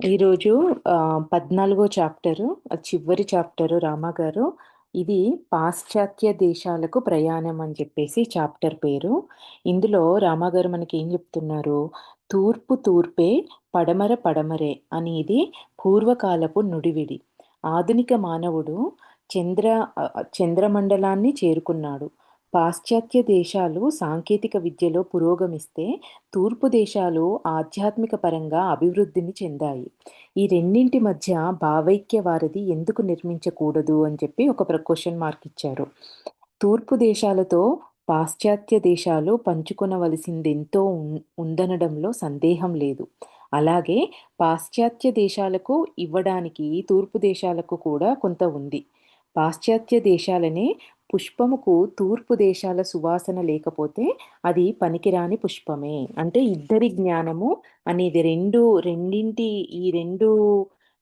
ఈరోజు 14 చాప్టరు, చివరి చాప్టరు రామాగారు. ఇది పాశ్చాత్య దేశాలకు ప్రయాణం అని చెప్పేసి చాప్టర్ పేరు. ఇందులో రామాగారు మనకేం చెప్తున్నారు, తూర్పు తూర్పే, పడమర పడమరే అనేది పూర్వకాలపు నుడివిడి. ఆధునిక మానవుడు చంద్ర చంద్రమండలాన్ని చేరుకున్నాడు. పాశ్చాత్య దేశాలు సాంకేతిక విద్యలో పురోగమిస్తే, తూర్పు దేశాలు ఆధ్యాత్మిక పరంగా అభివృద్ధిని చెందాయి. ఈ రెండింటి మధ్య భావైక్య వారధి ఎందుకు నిర్మించకూడదు అని చెప్పి ఒక క్వశ్చన్ మార్క్ ఇచ్చారు. తూర్పు దేశాలతో పాశ్చాత్య దేశాలు పంచుకొనవలసిందెంతో ఉందనడంలో సందేహం లేదు. అలాగే పాశ్చాత్య దేశాలకు ఇవ్వడానికి తూర్పు దేశాలకు కూడా కొంత ఉంది. పాశ్చాత్య దేశాలనే పుష్పముకు తూర్పు దేశాల సువాసన లేకపోతే అది పనికిరాని పుష్పమే. అంటే ఇద్దరి జ్ఞానము అనేది రెండింటి ఈ 2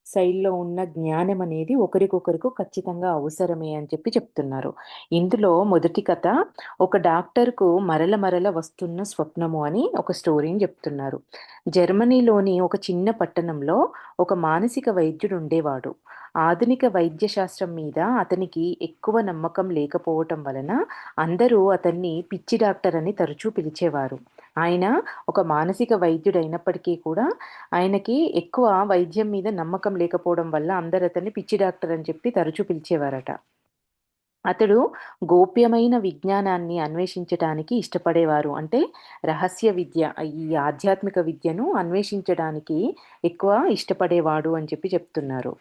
సైడ్‌లో ఉన్న జ్ఞానం అనేది ఒకరికొకరికి ఖచ్చితంగా అవసరమే అని చెప్పి చెప్తున్నారు. ఇందులో మొదటి కథ, ఒక డాక్టర్‌కు మరల మరల వస్తున్న స్వప్నము అని ఒక స్టోరీని చెప్తున్నారు. జర్మనీలోని ఒక చిన్న పట్టణంలో ఒక మానసిక వైద్యుడు ఉండేవాడు. ఆధునిక వైద్య శాస్త్రం మీద అతనికి ఎక్కువ నమ్మకం లేకపోవటం వలన అందరూ అతన్ని పిచ్చి డాక్టర్ అని తరచూ పిలిచేవారు. ఆయన ఒక మానసిక వైద్యుడైనప్పటికీ కూడా ఆయనకి ఎక్కువ వైద్యం మీద నమ్మకం లేకపోవడం వల్ల అందరూ అతన్ని పిచ్చి డాక్టర్ అని చెప్పి తరచూ పిలిచేవారట. అతడు గోప్యమైన విజ్ఞానాన్ని అన్వేషించటానికి ఇష్టపడేవారు. అంటే రహస్య విద్య, ఈ ఆధ్యాత్మిక విద్యను అన్వేషించడానికి ఎక్కువ ఇష్టపడేవాడు అని చెప్పి చెప్తున్నారు.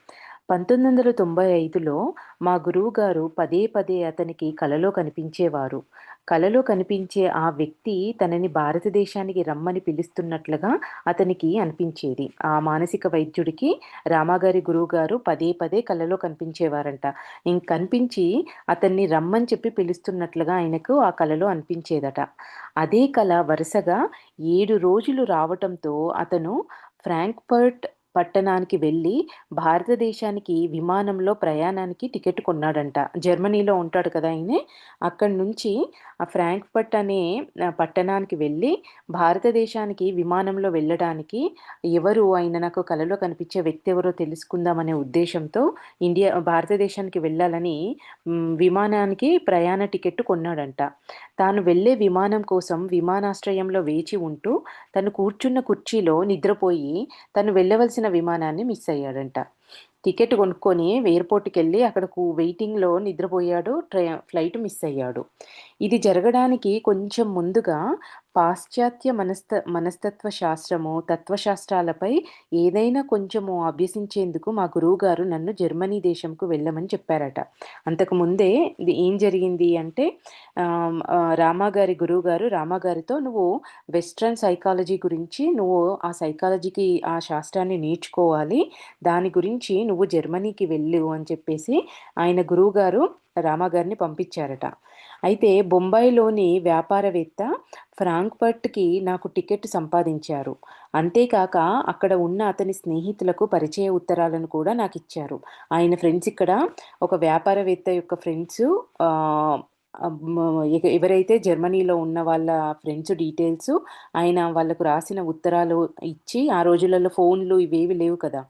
1995లో మా గురువుగారు పదే పదే అతనికి కలలో కనిపించేవారు. కలలో కనిపించే ఆ వ్యక్తి తనని భారతదేశానికి రమ్మని పిలుస్తున్నట్లుగా అతనికి అనిపించేది. ఆ మానసిక వైద్యుడికి రామాగారి గురువుగారు పదే పదే కలలో కనిపించేవారంట. కనిపించి అతన్ని రమ్మని చెప్పి పిలుస్తున్నట్లుగా ఆయనకు ఆ కలలో అనిపించేదట. అదే కల వరుసగా 7 రోజులు రావటంతో అతను ఫ్రాంక్‌ఫర్ట్ పట్టణానికి వెళ్ళి భారతదేశానికి విమానంలో ప్రయాణానికి టికెట్ కొన్నాడంట. జర్మనీలో ఉంటాడు కదా ఈయన. అక్కడి నుంచి ఆ ఫ్రాంక్‌ఫర్ట్ అనే పట్టణానికి వెళ్ళి భారతదేశానికి విమానంలో వెళ్ళడానికి ఆయన నాకు కలలో కనిపించే వ్యక్తి ఎవరో తెలుసుకుందామనే ఉద్దేశంతో భారతదేశానికి వెళ్ళాలని విమానానికి ప్రయాణ టికెట్ కొన్నాడంట. తాను వెళ్ళే విమానం కోసం విమానాశ్రయంలో వేచి ఉంటూ తను కూర్చున్న కుర్చీలో నిద్రపోయి తను వెళ్ళవలసిన విమానాన్ని మిస్ అయ్యాడంట. టికెట్ కొనుక్కొని ఎయిర్‌పోర్ట్‌కెళ్ళి అక్కడ వెయిటింగ్‌లో నిద్రపోయాడు. ఫ్లైట్ మిస్ అయ్యాడు. ఇది జరగడానికి కొంచెం ముందుగా పాశ్చాత్య మనస్తత్వ శాస్త్రము, తత్వశాస్త్రాలపై ఏదైనా కొంచెము అభ్యసించేందుకు మా గురువుగారు నన్ను జర్మనీ దేశంకు వెళ్ళమని చెప్పారట. అంతకుముందే ఇది ఏం జరిగింది అంటే రామాగారి గురువుగారు రామాగారితో "నువ్వు వెస్టర్న్ సైకాలజీ గురించి ఆ సైకాలజీకి ఆ శాస్త్రాన్ని నేర్చుకోవాలి. దాని గురించి నువ్వు జర్మనీకి వెళ్ళు" అని చెప్పేసి ఆయన గురువుగారు రామాగారిని పంపించారట. అయితే బొంబాయిలోని వ్యాపారవేత్త ఫ్రాంక్‌ఫర్ట్‌కి నాకు టికెట్ సంపాదించారు. అంతేకాక అక్కడ ఉన్న అతని స్నేహితులకు పరిచయ ఉత్తరాలను కూడా నాకిచ్చారు. ఆయన ఫ్రెండ్స్ ఇక్కడ ఒక వ్యాపారవేత్త యొక్క ఫ్రెండ్సు ఆహ్, ఎవరైతే జర్మనీలో ఉన్న వాళ్ళ ఫ్రెండ్స్ డీటెయిల్సు ఆయన వాళ్ళకు రాసిన ఉత్తరాలు ఇచ్చి, ఆ రోజులలో ఫోన్‌లు ఇవేవి లేవు కదా!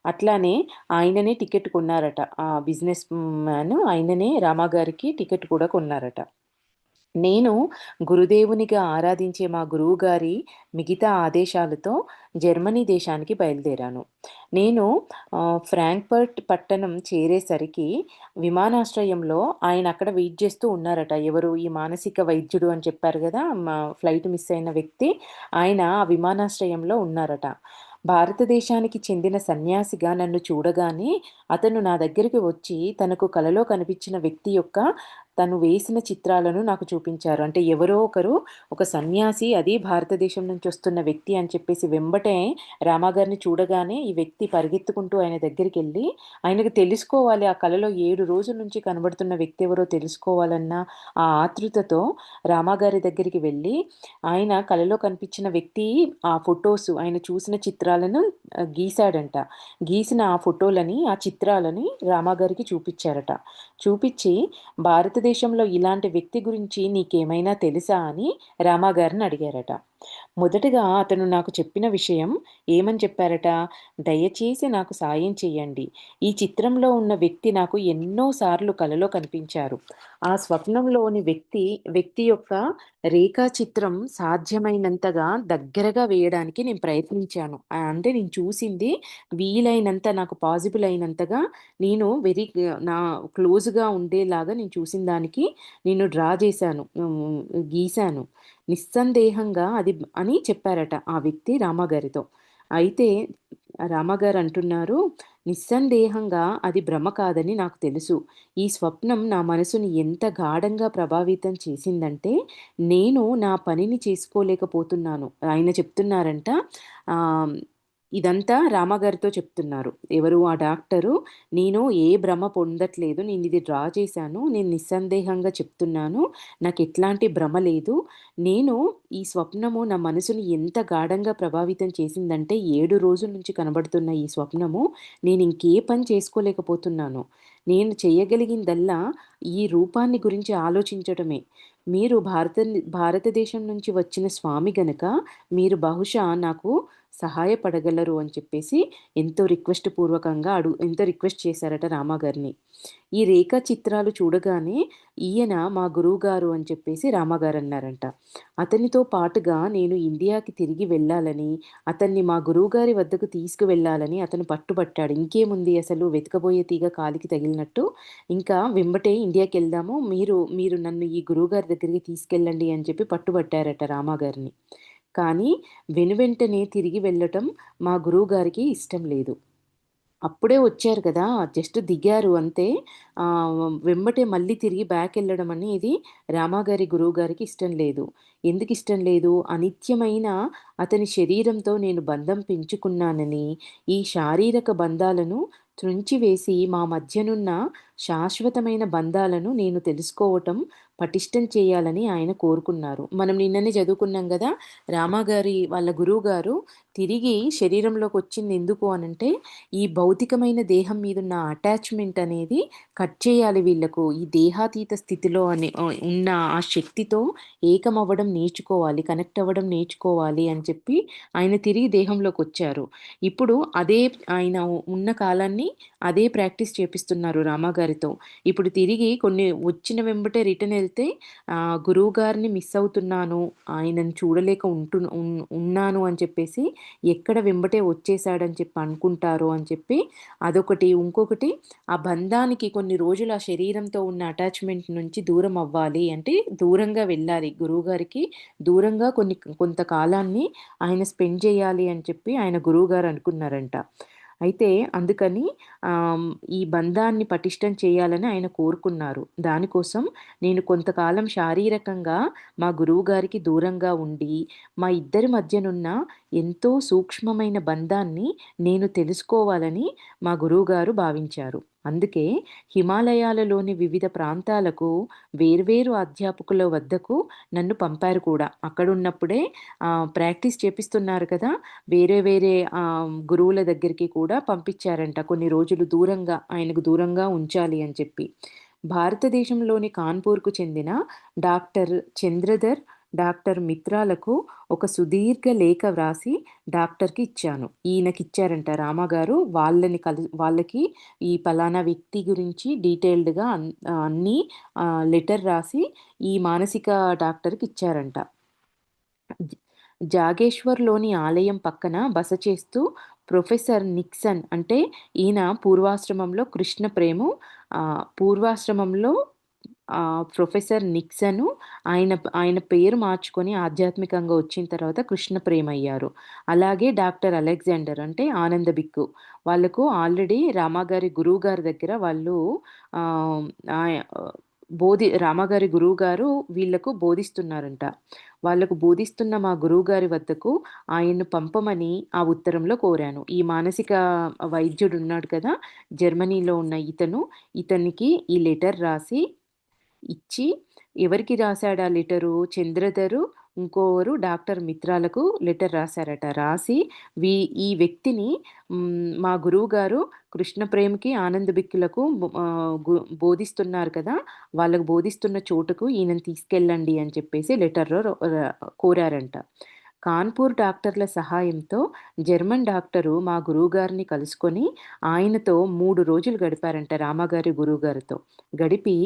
అట్లానే ఆయననే టికెట్ కొన్నారట. ఆ బిజినెస్ మ్యాన్ ఆయననే రామాగారికి టికెట్ కూడా కొన్నారట. నేను గురుదేవునిగా ఆరాధించే మా గురువుగారి మిగతా ఆదేశాలతో జర్మనీ దేశానికి బయలుదేరాను. నేను ఫ్రాంక్‌ఫర్ట్ పట్టణం చేరేసరికి విమానాశ్రయంలో ఆయన అక్కడ వెయిట్ చేస్తూ ఉన్నారట. ఎవరు? ఈ మానసిక వైద్యుడు అని చెప్పారు గదా! ఫ్లైట్ మిస్ అయిన వ్యక్తి. ఆయన ఆ విమానాశ్రయంలో ఉన్నారట. భారతదేశానికి చెందిన సన్యాసిగా నన్ను చూడగానే అతను నా దగ్గరికి వచ్చి తనకు కలలో కనిపించిన వ్యక్తి యొక్క తను వేసిన చిత్రాలను నాకు చూపించారు. అంటే ఎవరో ఒకరు ఒక సన్యాసి, అది భారతదేశం నుంచి వస్తున్న వ్యక్తి అని చెప్పేసి వెంబటే రామాగారిని చూడగానే ఈ వ్యక్తి పరిగెత్తుకుంటూ ఆయన దగ్గరికెళ్ళి ఆయనకు తెలుసుకోవాలి, ఆ కలలో 7 రోజుల నుంచి కనబడుతున్న వ్యక్తి ఎవరో తెలుసుకోవాలన్న ఆ ఆతృతతో రామాగారి దగ్గరికి వెళ్ళి ఆయన కలలో కనిపించిన వ్యక్తి ఆ ఫోటోసు ఆయన చూసిన చిత్రాలను గీశాడంట. గీసిన ఆ ఫోటోలని, ఆ చిత్రాలని రామాగారికి చూపిచ్చారట. చూపిచ్చి భారతదేశంలో ఇలాంటి వ్యక్తి గురించి నీకేమైనా తెలుసా అని రామాగారిని అడిగారట. మొదటగా అతను నాకు చెప్పిన విషయం ఏమని చెప్పారట, "దయచేసి నాకు సాయం చెయ్యండి. ఈ చిత్రంలో ఉన్న వ్యక్తి నాకు ఎన్నో సార్లు కలలో కనిపించారు. ఆ స్వప్నంలోని వ్యక్తి యొక్క రేఖాచిత్రం సాధ్యమైనంతగా దగ్గరగా వేయడానికి నేను ప్రయత్నించాను. అంటే నేను చూసింది వీలైనంత నాకు పాజిబుల్ అయినంతగా నేను నా క్లోజ్‌గా ఉండేలాగా నేను చూసిన దానికి నేను డ్రా చేశాను. గీశాను. నిస్సందేహంగా అది అని చెప్పారట ఆ వ్యక్తి రామగారితో. అయితే రామగారు అంటున్నారు, "నిస్సందేహంగా అది భ్రమ కాదని నాకు తెలుసు. ఈ స్వప్నం నా మనసుని ఎంత గాఢంగా ప్రభావితం చేసిందంటే, నేను నా పనిని చేసుకోలేకపోతున్నాను." ఆయన చెప్తున్నారంట. ఆహ్, ఇదంతా రామగారితో చెప్తున్నారు. ఎవరు? ఆ డాక్టరు. "నేను ఏ భ్రమ పొందట్లేదు. నేనిది డ్రా చేశాను. నేను నిస్సందేహంగా చెప్తున్నాను. నాకెట్లాంటి భ్రమ లేదు. నేను ఈ స్వప్నము నా మనసుని ఎంత గాఢంగా ప్రభావితం చేసిందంటే 7 రోజుల నుంచి కనబడుతున్న ఈ స్వప్నము నేనింకే పని చేసుకోలేకపోతున్నాను. నేను చేయగలిగిందల్లా ఈ రూపాన్ని గురించి ఆలోచించటమే. మీరు భారతదేశం నుంచి వచ్చిన స్వామి గనక మీరు బహుశా నాకు సహాయపడగలరు అని చెప్పేసి ఎంతో రిక్వెస్ట్ చేశారట రామాగారిని. ఈ రేఖా చిత్రాలు చూడగానే ఈయన మా గురువుగారు అని చెప్పేసి రామగారన్నారంట. అతనితో పాటుగా నేను ఇండియాకి తిరిగి వెళ్ళాలని, అతన్ని మా గురువుగారి వద్దకు తీసుకువెళ్ళాలని అతను పట్టుబట్టాడు. ఇంకేముంది అసలు వెతకబోయే తీగ కాలికి తగిలినట్టు, ఇంకా వెంబటే ఇండియాకెళ్దాము. మీరు మీరు నన్ను ఈ గురువుగారి దగ్గరికి తీసుకెళ్ళండి అని చెప్పి పట్టుబట్టారట రామాగారిని. కానీ వెనువెంటనే తిరిగి వెళ్ళటం మా గురువుగారికి ఇష్టం లేదు. అప్పుడే వచ్చారు కదా! జస్ట్ దిగారు అంతే. వెంబటే మళ్ళీ తిరిగి బ్యాకెళ్ళడం అనేది రామాగారి గురువుగారికి ఇష్టం లేదు. ఎందుకిష్టం లేదు? అనిత్యమైన అతని శరీరంతో నేను బంధం పెంచుకున్నానని, ఈ శారీరక బంధాలను త్రుంచివేసి మా మధ్యనున్న శాశ్వతమైన బంధాలను నేను తెలుసుకోవటం, పటిష్టం చేయాలని ఆయన కోరుకున్నారు. మనం నిన్ననే చదువుకున్నాం గదా! రామాగారి వాళ్ళ గురువుగారు తిరిగి శరీరంలోకొచ్చింది ఎందుకు అనంటే, ఈ భౌతికమైన దేహం మీదున్న అటాచ్‌మెంట్ అనేది కట్ చేయాలి వీళ్ళకు. ఈ దేహాతీత స్థితిలో ఉన్న ఆ శక్తితో ఏకమవ్వడం నేర్చుకోవాలి. కనెక్ట్ అవ్వడం నేర్చుకోవాలి అని చెప్పి ఆయన తిరిగి దేహంలోకొచ్చారు. ఇప్పుడు ఆయన ఉన్న కాలాన్ని అదే ప్రాక్టీస్ చేపిస్తున్నారు రామాగారితో. ఇప్పుడు తిరిగి కొన్ని వచ్చిన వెంబటే రిటర్న్ ఎళ్తే గురువుగారిని మిస్ అవుతున్నాను. ఆయనని చూడలేక ఉన్నాను అని చెప్పేసి ఎక్కడ వెంబటే వచ్చేసాడని చెప్పి అనుకుంటారో అని చెప్పి అదొకటి. ఇంకొకటి ఆ బంధానికి కొన్ని రోజులు ఆ శరీరంతో ఉన్న అటాచ్‌మెంట్ నుంచి దూరం అవ్వాలి. అంటే దూరంగా వెళ్ళాలి. గురువుగారికి దూరంగా కొంత కాలాన్ని ఆయన స్పెండ్ చేయాలి అని చెప్పి ఆయన గురువుగారు అనుకున్నారంట. అయితే అందుకని ఈ బంధాన్ని పటిష్టం చేయాలని ఆయన కోరుకున్నారు. దానికోసం నేను కొంతకాలం శారీరకంగా మా గురువుగారికి దూరంగా ఉండి, మా ఇద్దరి మధ్యనున్న ఎంతో సూక్ష్మమైన బంధాన్ని నేను తెలుసుకోవాలని మా గురువుగారు భావించారు. అందుకే హిమాలయాలలోని వివిధ ప్రాంతాలకు వేర్వేరు అధ్యాపకుల వద్దకు నన్ను పంపారు కూడా. అక్కడున్నప్పుడే ప్రాక్టీస్ చేపిస్తున్నారు కదా! వేరే వేరే గురువుల దగ్గరికి కూడా పంపించారంట. కొన్ని రోజులు ఆయనకు దూరంగా ఉంచాలి అని చెప్పి. భారతదేశంలోని కాన్పూర్‌కు చెందిన డాక్టర్ చంద్రధర్, డాక్టర్ మిత్రాలకు ఒక సుదీర్ఘ లేఖ వ్రాసి డాక్టర్‌కి ఇచ్చాను. ఈయనకిచ్చారంట రామగారు. వాళ్ళకి ఈ పలానా వ్యక్తి గురించి డీటెయిల్డ్‌గా అన్నీ లెటర్ రాసి ఈ మానసిక డాక్టర్‌కి ఇచ్చారంట. జ జాగేశ్వర్‌లోని ఆలయం పక్కన బస చేస్తూ ప్రొఫెసర్ నిక్సన్ అంటే ఈయన పూర్వాశ్రమంలో ప్రొఫెసర్ నిక్సను ఆయన ఆయన పేరు మార్చుకొని ఆధ్యాత్మికంగా వచ్చిన తర్వాత కృష్ణ ప్రేమయ్యారు. అలాగే డాక్టర్ అలెగ్జాండర్ అంటే ఆనంద బిక్కు. వాళ్ళకు ఆల్రెడీ రామాగారి గురువుగారి దగ్గర వాళ్ళు ఆహ్, ఆయ రామగారి గురువుగారు వీళ్ళకు బోధిస్తున్నారంట. వాళ్ళకు బోధిస్తున్న మా గురువుగారి వద్దకు ఆయన్ను పంపమని ఆ ఉత్తరంలో కోరాను. ఈ మానసిక వైద్యుడున్నాడు కదా! జర్మనీలో ఉన్న ఇతనికి ఈ లెటర్ రాసి ఇచ్చి ఎవరికి రాసాడా లెటరు? చంద్రధరు, ఇంకోవరు డాక్టర్ మిత్రాలకు లెటర్ రాసారట. రాసి వీ ఈ వ్యక్తిని మా గురువుగారు కృష్ణ ప్రేమకి, ఆనంద బిక్కులకు బోధిస్తున్నారు కదా! వాళ్ళకు బోధిస్తున్న చోటుకు ఈయనని తీసుకెళ్ళండి అని చెప్పేసి లెటర్‌లో కోరారంట. కాన్పూర్ డాక్టర్ల సహాయంతో జర్మన్ డాక్టరు మా గురువుగారిని కలుసుకొని ఆయనతో 3 రోజులు గడిపారంట రామగారి గురువుగారితో. గడిపి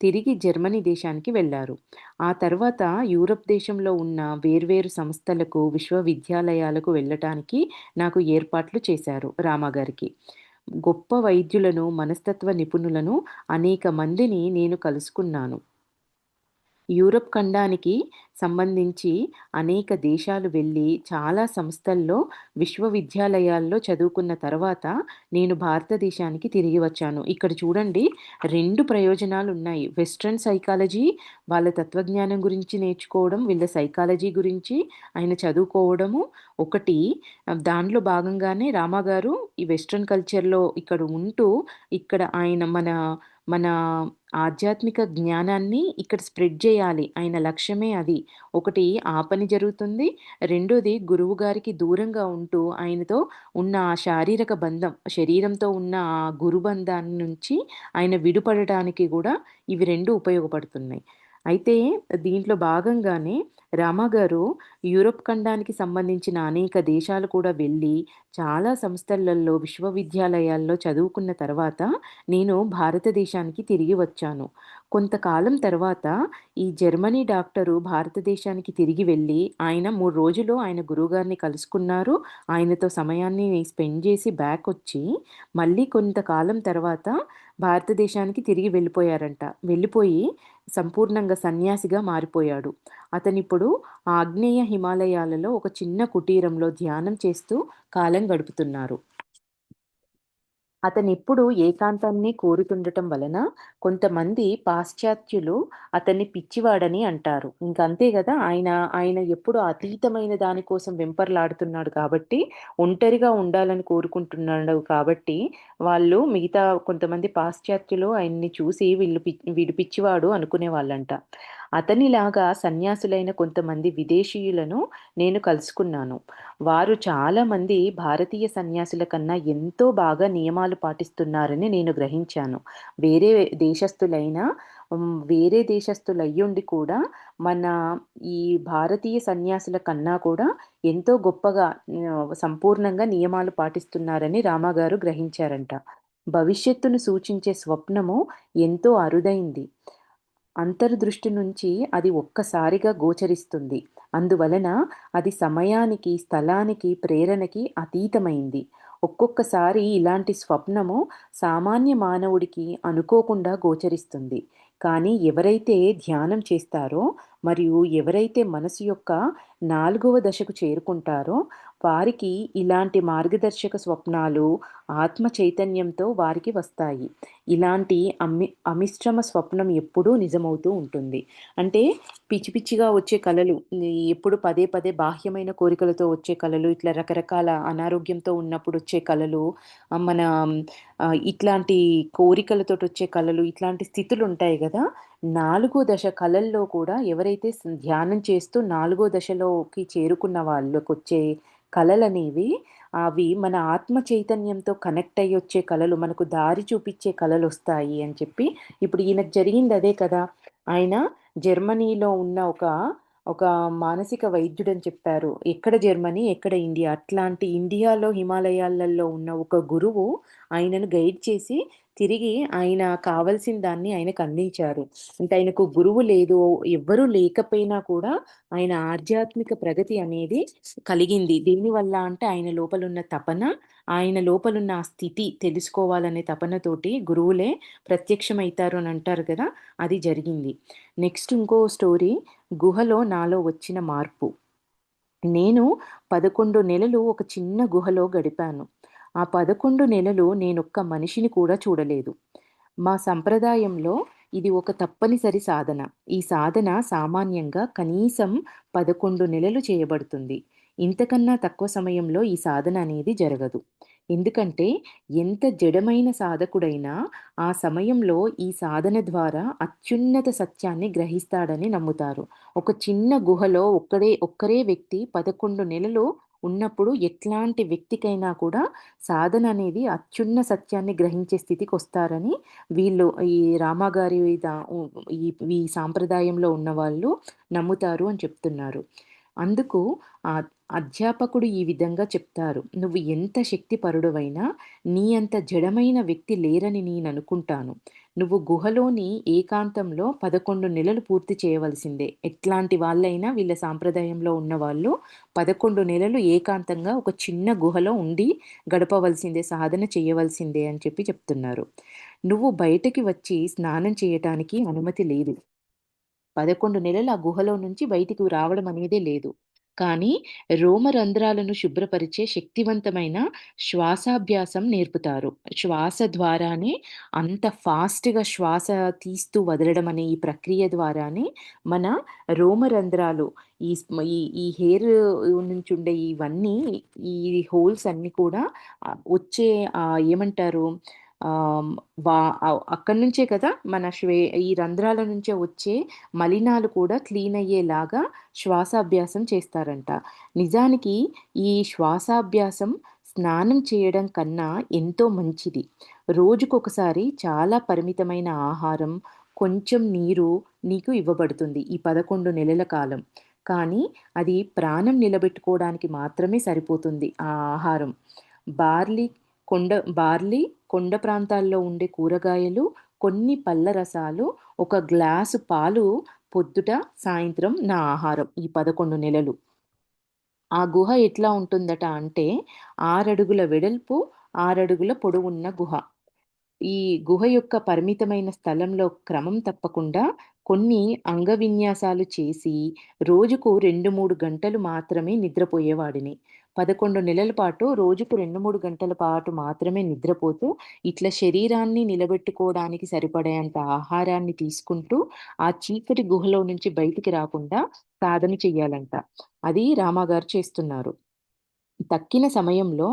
తిరిగి జర్మనీ దేశానికి వెళ్లారు. ఆ తర్వాత యూరప్ దేశంలో ఉన్న వేర్వేరు సంస్థలకు, విశ్వవిద్యాలయాలకు వెళ్ళటానికి నాకు ఏర్పాట్లు చేశారు రామగారికి. గొప్ప వైద్యులను, మనస్తత్వ నిపుణులను అనేక మందిని నేను కలుసుకున్నాను. యూరప్ ఖండానికి సంబంధించి అనేక దేశాలు వెళ్ళి, చాలా సంస్థల్లో, విశ్వవిద్యాలయాల్లో చదువుకున్న తర్వాత నేను భారతదేశానికి తిరిగి వచ్చాను. ఇక్కడ చూడండి 2 ప్రయోజనాలున్నాయి. వెస్టర్న్ సైకాలజీ వాళ్ళ తత్వజ్ఞానం గురించి నేర్చుకోవడం, వీళ్ళ సైకాలజీ గురించి ఆయన చదువుకోవడము ఒకటి. దానిలో భాగంగానే రామగారు ఈ వెస్టర్న్ కల్చర్‌లో ఇక్కడ ఉంటూ, ఇక్కడ ఆయన మన మన ఆధ్యాత్మిక జ్ఞానాన్ని ఇక్కడ స్ప్రెడ్ చేయాలి. ఆయన లక్ష్యమే అది. ఒకటి ఆ పని జరుగుతుంది. రెండోది గురువుగారికి దూరంగా ఉంటూ ఆయనతో ఉన్న ఆ శారీరక బంధం, శరీరంతో ఉన్న ఆ గురుబంధాన్ని నుంచి ఆయన విడిపడటానికి గూడా ఇవి 2 ఉపయోగపడుతున్నాయి. అయితే దీంట్లో భాగంగానే రామగారు యూరప్ ఖండానికి సంబంధించిన అనేక దేశాలు కూడా వెళ్ళి, చాలా సంస్థలలో, విశ్వవిద్యాలయాల్లో చదువుకున్న తర్వాత నేను భారతదేశానికి తిరిగి వచ్చాను. కొంతకాలం తర్వాత ఈ జర్మనీ డాక్టరు భారతదేశానికి తిరిగి వెళ్ళి, ఆయన 3 రోజులు ఆయన గురువుగారిని కలుసుకున్నారు. ఆయనతో సమయాన్ని స్పెండ్ చేసి బ్యాకొచ్చి, మళ్ళీ కొంతకాలం తర్వాత భారతదేశానికి తిరిగి వెళ్ళిపోయారంట. వెళ్ళిపోయి సంపూర్ణంగా సన్యాసిగా మారిపోయాడు. అతనిప్పుడు ఆగ్నేయ హిమాలయాలలో ఒక చిన్న కుటీరంలో ధ్యానం చేస్తూ కాలం గడుపుతున్నారు. అతనెప్పుడూ ఏకాంతాన్ని కోరుతుండటం వలన కొంతమంది పాశ్చాత్యులు అతన్ని పిచ్చివాడని అంటారు. అంతే గదా! ఆయన ఎప్పుడు అతీతమైన దాని కోసం వెంపర్లాడుతున్నాడు కాబట్టి, ఒంటరిగా ఉండాలని కోరుకుంటున్నాడు కాబట్టి, వాళ్ళు మిగతా కొంతమంది పాశ్చాత్యులు ఆయన్ని చూసి వీడు పిచ్చివాడు అనుకునేవాళ్ళంట. అతనిలాగా సన్యాసులైన కొంతమంది విదేశీయులను నేను కలుసుకున్నాను. వారు చాలామంది భారతీయ సన్యాసుల కన్నా ఎంతో బాగా నియమాలు పాటిస్తున్నారని నేను గ్రహించాను. వేరే దేశస్థులైనా వేరే దేశస్థులయ్యుండి కూడా మన ఈ భారతీయ సన్యాసుల కన్నా కూడా ఎంతో గొప్పగా సంపూర్ణంగా నియమాలు పాటిస్తున్నారని రామగారు గ్రహించారంట. భవిష్యత్తును సూచించే స్వప్నము ఎంతో అరుదైంది. అంతర్దృష్టి నుంచి అది ఒక్కసారిగా గోచరిస్తుంది. అందువలన అది సమయానికి, స్థలానికి, ప్రేరణకి అతీతమైంది. ఒక్కొక్కసారి ఇలాంటి స్వప్నము సామాన్య మానవుడికి అనుకోకుండా గోచరిస్తుంది. కానీ ఎవరైతే ధ్యానం చేస్తారో మరియు ఎవరైతే మనసు యొక్క 4వ దశకు చేరుకుంటారో వారికి ఇలాంటి మార్గదర్శక స్వప్నాలు ఆత్మ చైతన్యంతో వారికి వస్తాయి. ఇలాంటి అమిశ్రమ స్వప్నం ఎప్పుడూ నిజమవుతూ ఉంటుంది. అంటే పిచ్చి పిచ్చిగా వచ్చే కలలు, ఎప్పుడు పదే పదే బాహ్యమైన కోరికలతో వచ్చే కలలు, ఇట్లా రకరకాల అనారోగ్యంతో ఉన్నప్పుడు వచ్చే కలలు, మన ఇట్లాంటి కోరికలతోటి వచ్చే కలలు, ఇట్లాంటి స్థితులు ఉంటాయి గదా! 4 దశ కలల్లో కూడా ఎవరైతే ధ్యానం చేస్తూ 4 దశలోకి చేరుకున్న వాళ్ళకొచ్చే కలలనేవి అవి మన ఆత్మ చైతన్యంతో కనెక్ట్ అయ్యొచ్చే కలలు, మనకు దారి చూపిచ్చే కలలొస్తాయి అని చెప్పి, ఇప్పుడు ఈయనకు జరిగింది అదే కదా! ఆయన జర్మనీలో ఉన్న ఒక మానసిక వైద్యుడని చెప్పారు. ఎక్కడ జర్మనీ, ఎక్కడ ఇండియా. అట్లాంటి ఇండియాలో హిమాలయాలలో ఉన్న ఒక గురువు ఆయనను గైడ్ చేసి తిరిగి ఆయన కావాల్సిన దాన్ని ఆయనకు అందించారు. అంటే ఆయనకు గురువు లేదు, ఎవ్వరూ లేకపోయినా కూడా ఆయన ఆధ్యాత్మిక ప్రగతి అనేది కలిగింది. దేనివల్ల అంటే ఆయన లోపలున్న తపన, ఆయన లోపలున్న ఆ స్థితి తెలుసుకోవాలనే తపనతోటి గురువులే ప్రత్యక్షమైతారు అని అంటారు కదా! అది జరిగింది. నెక్స్ట్ ఇంకో స్టోరీ, గుహలో నాలో వచ్చిన మార్పు. నేను 11 నెలలు ఒక చిన్న గుహలో గడిపాను. ఆ 11 నెలలు నేనొక్క మనిషిని కూడా చూడలేదు. మా సంప్రదాయంలో ఇది ఒక తప్పనిసరి సాధన. ఈ సాధన సామాన్యంగా కనీసం 11 నెలలు చేయబడుతుంది. ఇంతకన్నా తక్కువ సమయంలో ఈ సాధన అనేది జరగదు. ఎందుకంటే ఎంత జడమైన సాధకుడైనా ఆ సమయంలో ఈ సాధన ద్వారా అత్యున్నత సత్యాన్ని గ్రహిస్తాడని నమ్ముతారు. ఒక చిన్న గుహలో ఒక్కరే వ్యక్తి 11 నెలలు ఉన్నప్పుడు ఎట్లాంటి వ్యక్తికైనా కూడా సాధన అనేది అత్యున్న సత్యాన్ని గ్రహించే స్థితికొస్తారని వీళ్ళు ఈ రామగారి దా ఈ ఈ సాంప్రదాయంలో ఉన్నవాళ్ళు నమ్ముతారు అని చెప్తున్నారు. అందుకు ఆహ్, అధ్యాపకుడు ఈ విధంగా చెప్తారు. "నువ్వు ఎంత శక్తిపరుడవైనా నీ అంత జడమైన వ్యక్తి లేరని నేననుకుంటాను. నువ్వు గుహలోని ఏకాంతంలో 11 నెలలు పూర్తి చేయవలసిందే." ఎట్లాంటి వాళ్ళైనా వీళ్ళ సాంప్రదాయంలో ఉన్నవాళ్ళు 11 నెలలు ఏకాంతంగా ఒక చిన్న గుహలో ఉండి గడపవలసిందే, సాధన చేయవలసిందే అని చెప్పి చెప్తున్నారు. "నువ్వు బయటకి వచ్చి స్నానం చేయటానికి అనుమతి లేదు." 11 నెలలు ఆ గుహలో నుంచి బయటికి రావడం అనేదే లేదు. కానీ రోమరంధ్రాలను శుభ్రపరిచే శక్తివంతమైన శ్వాసాభ్యాసం నేర్పుతారు. శ్వాస ద్వారానే అంత ఫాస్ట్‌గా శ్వాస తీస్తూ వదలడం అనే ఈ ప్రక్రియ ద్వారానే మన రోమరంధ్రాలు ఈ హెయిర్ నుంచుండే ఇవన్నీ ఈ హోల్స్ అన్నీ కూడా వచ్చే ఏమంటారు ఆహ్, వా అక్కడి నుంచే కదా మన ఈ రంధ్రాల నుంచే వచ్చే మలినాలు కూడా క్లీన్ అయ్యేలాగా శ్వాసాభ్యాసం చేస్తారంట. నిజానికి ఈ శ్వాసాభ్యాసం స్నానం చేయడం కన్నా ఎంతో మంచిది. రోజుకొకసారి చాలా పరిమితమైన ఆహారం, కొంచెం నీరు నీకు ఇవ్వబడుతుంది ఈ 11 నెలల కాలం. కానీ అది ప్రాణం నిలబెట్టుకోవడానికి మాత్రమే సరిపోతుంది ఆ ఆహారం. బార్లీ బార్లీ, కొండ ప్రాంతాల్లో ఉండే కూరగాయలు, కొన్ని పళ్ళ రసాలు, ఒక గ్లాసు పాలు పొద్దుట, సాయంత్రం నా ఆహారం ఈ 11 నెలలు. ఆ గుహ ఎట్లా ఉంటుందట అంటే 6 అడుగుల వెడల్పు, 6 అడుగుల పొడవున్న గుహ. ఈ గుహ యొక్క పరిమితమైన స్థలంలో క్రమం తప్పకుండా కొన్ని అంగవిన్యాసాలు చేసి, రోజుకు 2, 3 గంటలు మాత్రమే నిద్రపోయేవాడిని. 11 నెలల పాటు రోజుకు 2, 3 గంటల పాటు మాత్రమే నిద్రపోతూ, ఇట్లా శరీరాన్ని నిలబెట్టుకోవడానికి సరిపడేంత ఆహారాన్ని తీసుకుంటూ, ఆ చీకటి గుహలో నుంచి బయటికి రాకుండా సాధన చెయ్యాలంట. అది రామాగారు చేస్తున్నారు. తక్కిన సమయంలో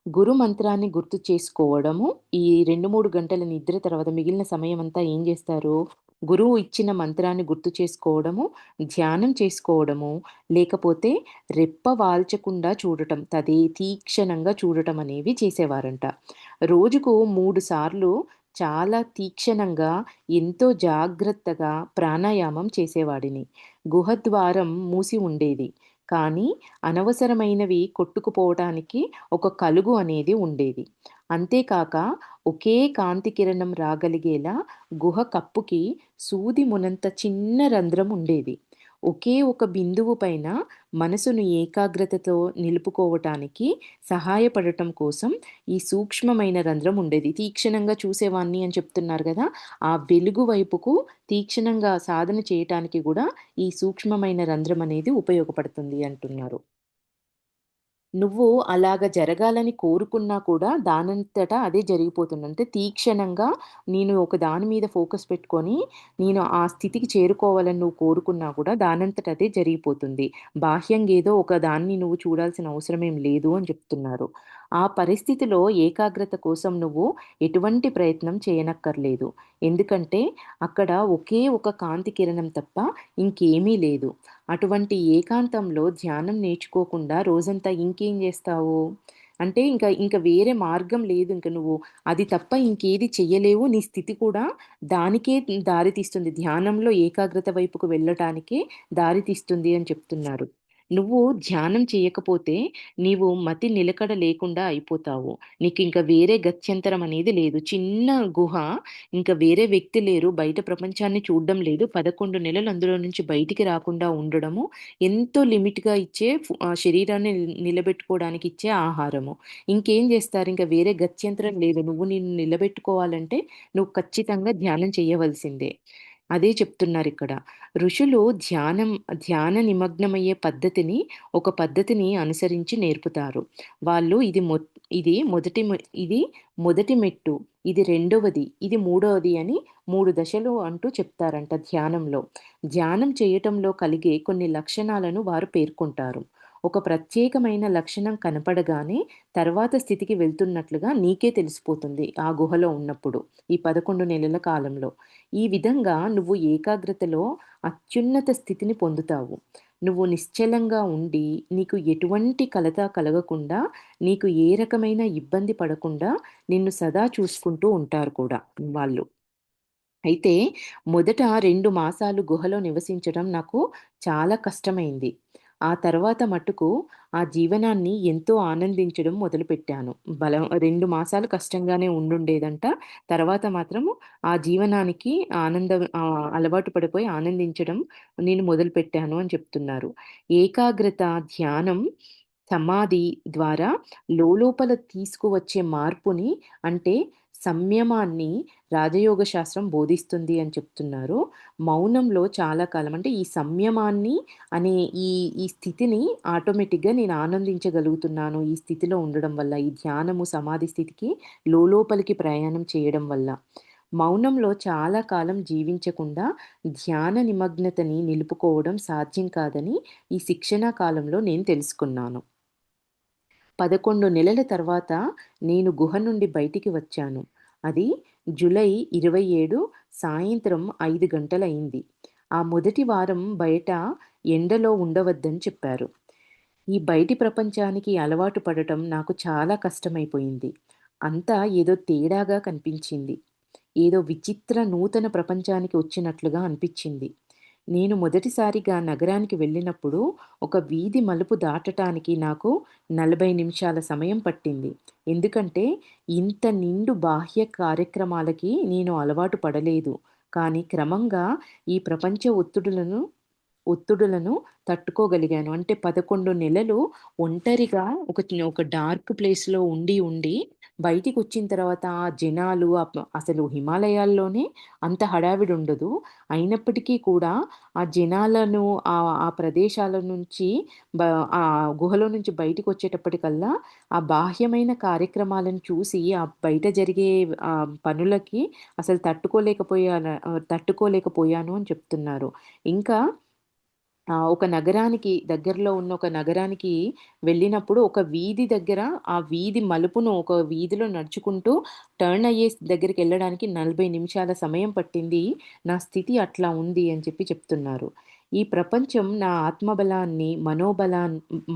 గురు మంత్రాన్ని గుర్తు చేసుకోవడము, ఈ 2, 3 గంటల నిద్ర తర్వాత మిగిలిన సమయమంతా ఏం జేస్తారు, గురువు ఇచ్చిన మంత్రాన్ని గుర్తు చేసుకోవడము, ధ్యానం చేసుకోవడము, లేకపోతే రెప్ప వాల్చకుండా చూడటం, తీక్షణంగా చూడటం అనేవి చేసేవారంట. రోజుకు 3 సార్లు చాలా తీక్షణంగా, ఎంతో జాగ్రత్తగా ప్రాణాయామం చేసేవాడిని. గుహద్వారం మూసి ఉండేది. కానీ అనవసరమైనవి కొట్టుకుపోవటానికి ఒక కలుగు అనేది ఉండేది. అంతేకాక ఒకే కాంతి కిరణం రాగలిగేలా గుహ కప్పుకి సూది మునంత చిన్న రంధ్రం ఉండేది. ఒకే ఒక బిందువు పైన మనసును ఏకాగ్రతతో నిలుపుకోవటానికి సహాయపడటం కోసం ఈ సూక్ష్మమైన రంధ్రం ఉండేది. తీక్షణంగా చూసేవాడిని అని చెప్తున్నారు గదా! ఆ వెలుగు వైపుకు తీక్షణంగా సాధన చేయటానికి గూడా ఈ సూక్ష్మమైన రంధ్రం అనేది ఉపయోగపడుతుంది అంటున్నారు. నువ్వు అలాగ జరగాలని కోరుకున్నా కూడా దానంతట అదే జరిగిపోతుంది. అంటే తీక్షణంగా నేను ఒక దాని మీద ఫోకస్ పెట్టుకొని, నేను ఆ స్థితికి చేరుకోవాలని నువ్వు కోరుకున్నా కూడా దానంతట అదే జరిగిపోతుంది. బాహ్యంగా ఏదో ఒక దాన్ని నువ్వు చూడాల్సిన అవసరమేం లేదు అని చెప్తున్నారు. ఆ పరిస్థితిలో ఏకాగ్రత కోసం నువ్వు ఎటువంటి ప్రయత్నం చేయనక్కర్లేదు. ఎందుకంటే అక్కడ ఒకే ఒక కాంతి కిరణం తప్ప ఇంకేమీ లేదు. అటువంటి ఏకాంతంలో ధ్యానం నేర్చుకోకుండా రోజంతా ఇంకేం జేస్తావు? అంటే ఇంక వేరే మార్గం లేదు. ఇంక నువ్వు అది తప్ప ఇంకేది చెయ్యలేవు. నీ స్థితి కూడా దానికే దారి తీస్తుంది. ధ్యానంలో ఏకాగ్రత వైపుకు వెళ్ళటానికే దారి తీస్తుంది అని చెప్తున్నారు. నువ్వు ధ్యానం చేయకపోతే నీవు మతి నిలకడ లేకుండా అయిపోతావు. నీకింక వేరే గత్యంతరం అనేది లేదు. చిన్న గుహ, ఇంక వేరే వ్యక్తి లేరు. బయట ప్రపంచాన్ని చూడ్డం లేదు. 11 నెలలు అందులో నుంచి బయటికి రాకుండా ఉండడము, ఎంతో లిమిట్‌గా ఇచ్చే శరీరాన్ని నిలబెట్టుకోవడానికి ఇచ్చే ఆహారము. ఇంకేం జేస్తారు? ఇంక వేరే గత్యంతరం లేదు. నువ్వు నిన్ను నిలబెట్టుకోవాలంటే నువ్వు ఖచ్చితంగా ధ్యానం చేయవలసిందే. అదే చెప్తున్నారిక్కడ. ఋషులు ధ్యాన నిమగ్నమయ్యే ఒక పద్ధతిని అనుసరించి నేర్పుతారు. వాళ్ళు ఇది మొదటి మెట్టు, ఇది రెండవది, ఇది మూడవది అని 3 దశలు అంటూ చెప్తారంట ధ్యానంలో. ధ్యానం చేయటంలో కలిగే కొన్ని లక్షణాలను వారు పేర్కొంటారు. ఒక ప్రత్యేకమైన లక్షణం కనపడగానే తర్వాత స్థితికి వెళ్తున్నట్లుగా నీకే తెలిసిపోతుంది ఆ గుహలో ఉన్నప్పుడు. ఈ 11 నెలల కాలంలో. ఈ విధంగా నువ్వు ఏకాగ్రతలో అత్యున్నత స్థితిని పొందుతావు. నువ్వు నిశ్చలంగా ఉండి, నీకు ఎటువంటి కలత కలగకుండా, నీకు ఏ రకమైన ఇబ్బంది పడకుండా నిన్ను సదా చూసుకుంటూ ఉంటారు కూడా వాళ్ళు. అయితే మొదట 2 మాసాలు గుహలో నివసించడం నాకు చాలా కష్టమైంది. ఆ తర్వాత మట్టుకు ఆ జీవనాన్ని ఎంతో ఆనందించడం మొదలుపెట్టాను. 2 మాసాలు కష్టంగానే ఉండుండేదంట. తర్వాత మాత్రము ఆ జీవనానికి అలవాటు పడిపోయి ఆనందించడం నేను మొదలుపెట్టాను అని చెప్తున్నారు. ఏకాగ్రత, ధ్యానం, సమాధి ద్వారా లోలోపల తీసుకువచ్చే మార్పుని అంటే సంయమాన్ని రాజయోగ శాస్త్రం బోధిస్తుంది అని చెప్తున్నారు. మౌనంలో చాలా కాలం అంటే ఈ సంయమాన్ని అనే ఈ ఈ స్థితిని ఆటోమేటిక్‌గా నేను ఆనందించగలుగుతున్నాను. ఈ స్థితిలో ఉండడం వల్ల. ఈ ధ్యానము, సమాధి స్థితికి లోలోపలికి ప్రయాణం చేయడం వల్ల. మౌనంలో చాలా కాలం జీవించకుండా ధ్యాన నిమగ్నతని నిలుపుకోవడం సాధ్యం కాదని ఈ శిక్షణా కాలంలో నేను తెలుసుకున్నాను. 11 నెలల తర్వాత నేను గుహ నుండి బయటికి వచ్చాను. అది జూలై 27 సాయంత్రం 5 గంటలయింది. ఆ మొదటి వారం బయట ఎండలో ఉండవద్దని చెప్పారు. ఈ బయటి ప్రపంచానికి అలవాటు పడటం నాకు చాలా కష్టమైపోయింది. అంతా ఏదో తేడాగా కనిపించింది. ఏదో విచిత్ర నూతన ప్రపంచానికి వచ్చినట్లుగా అనిపిచ్చింది. నేను మొదటిసారిగా నగరానికి వెళ్ళినప్పుడు ఒక వీధి మలుపు దాటటానికి నాకు 40 నిమిషాల సమయం పట్టింది. ఎందుకంటే ఇంత నిండు బాహ్య కార్యక్రమాలకి నేను అలవాటు పడలేదు. కానీ క్రమంగా ఈ ప్రపంచ ఒత్తిడులను తట్టుకోగలిగాను. అంటే 11 నెలలు ఒంటరిగా ఒక డార్క్ ప్లేస్‌లో ఉండి బయటికొచ్చిన తర్వాత ఆ జనాలు అసలు హిమాలయాల్లోనే అంత హడావిడి ఉండదు. అయినప్పటికీ కూడా ఆ జనాలను ఆ ప్రదేశాల నుంచి బ ఆ గుహలో నుంచి బయటికొచ్చేటప్పటికల్లా ఆ బాహ్యమైన కార్యక్రమాలను చూసి ఆ బయట జరిగే పనులకి అసలు తట్టుకోలేకపోయాను అని చెప్తున్నారు. ఇంకా ఒక నగరానికి దగ్గరలో ఉన్న ఒక నగరానికి వెళ్ళినప్పుడు ఒక వీధి దగ్గర ఆ వీధి మలుపును ఒక వీధిలో నడుచుకుంటూ టర్న్ అయ్యే దగ్గరికెళ్ళడానికి 40 నిమిషాల సమయం పట్టింది. నా స్థితి అట్లా ఉంది అని చెప్తున్నారు. ఈ ప్రపంచం నా ఆత్మబలాన్ని,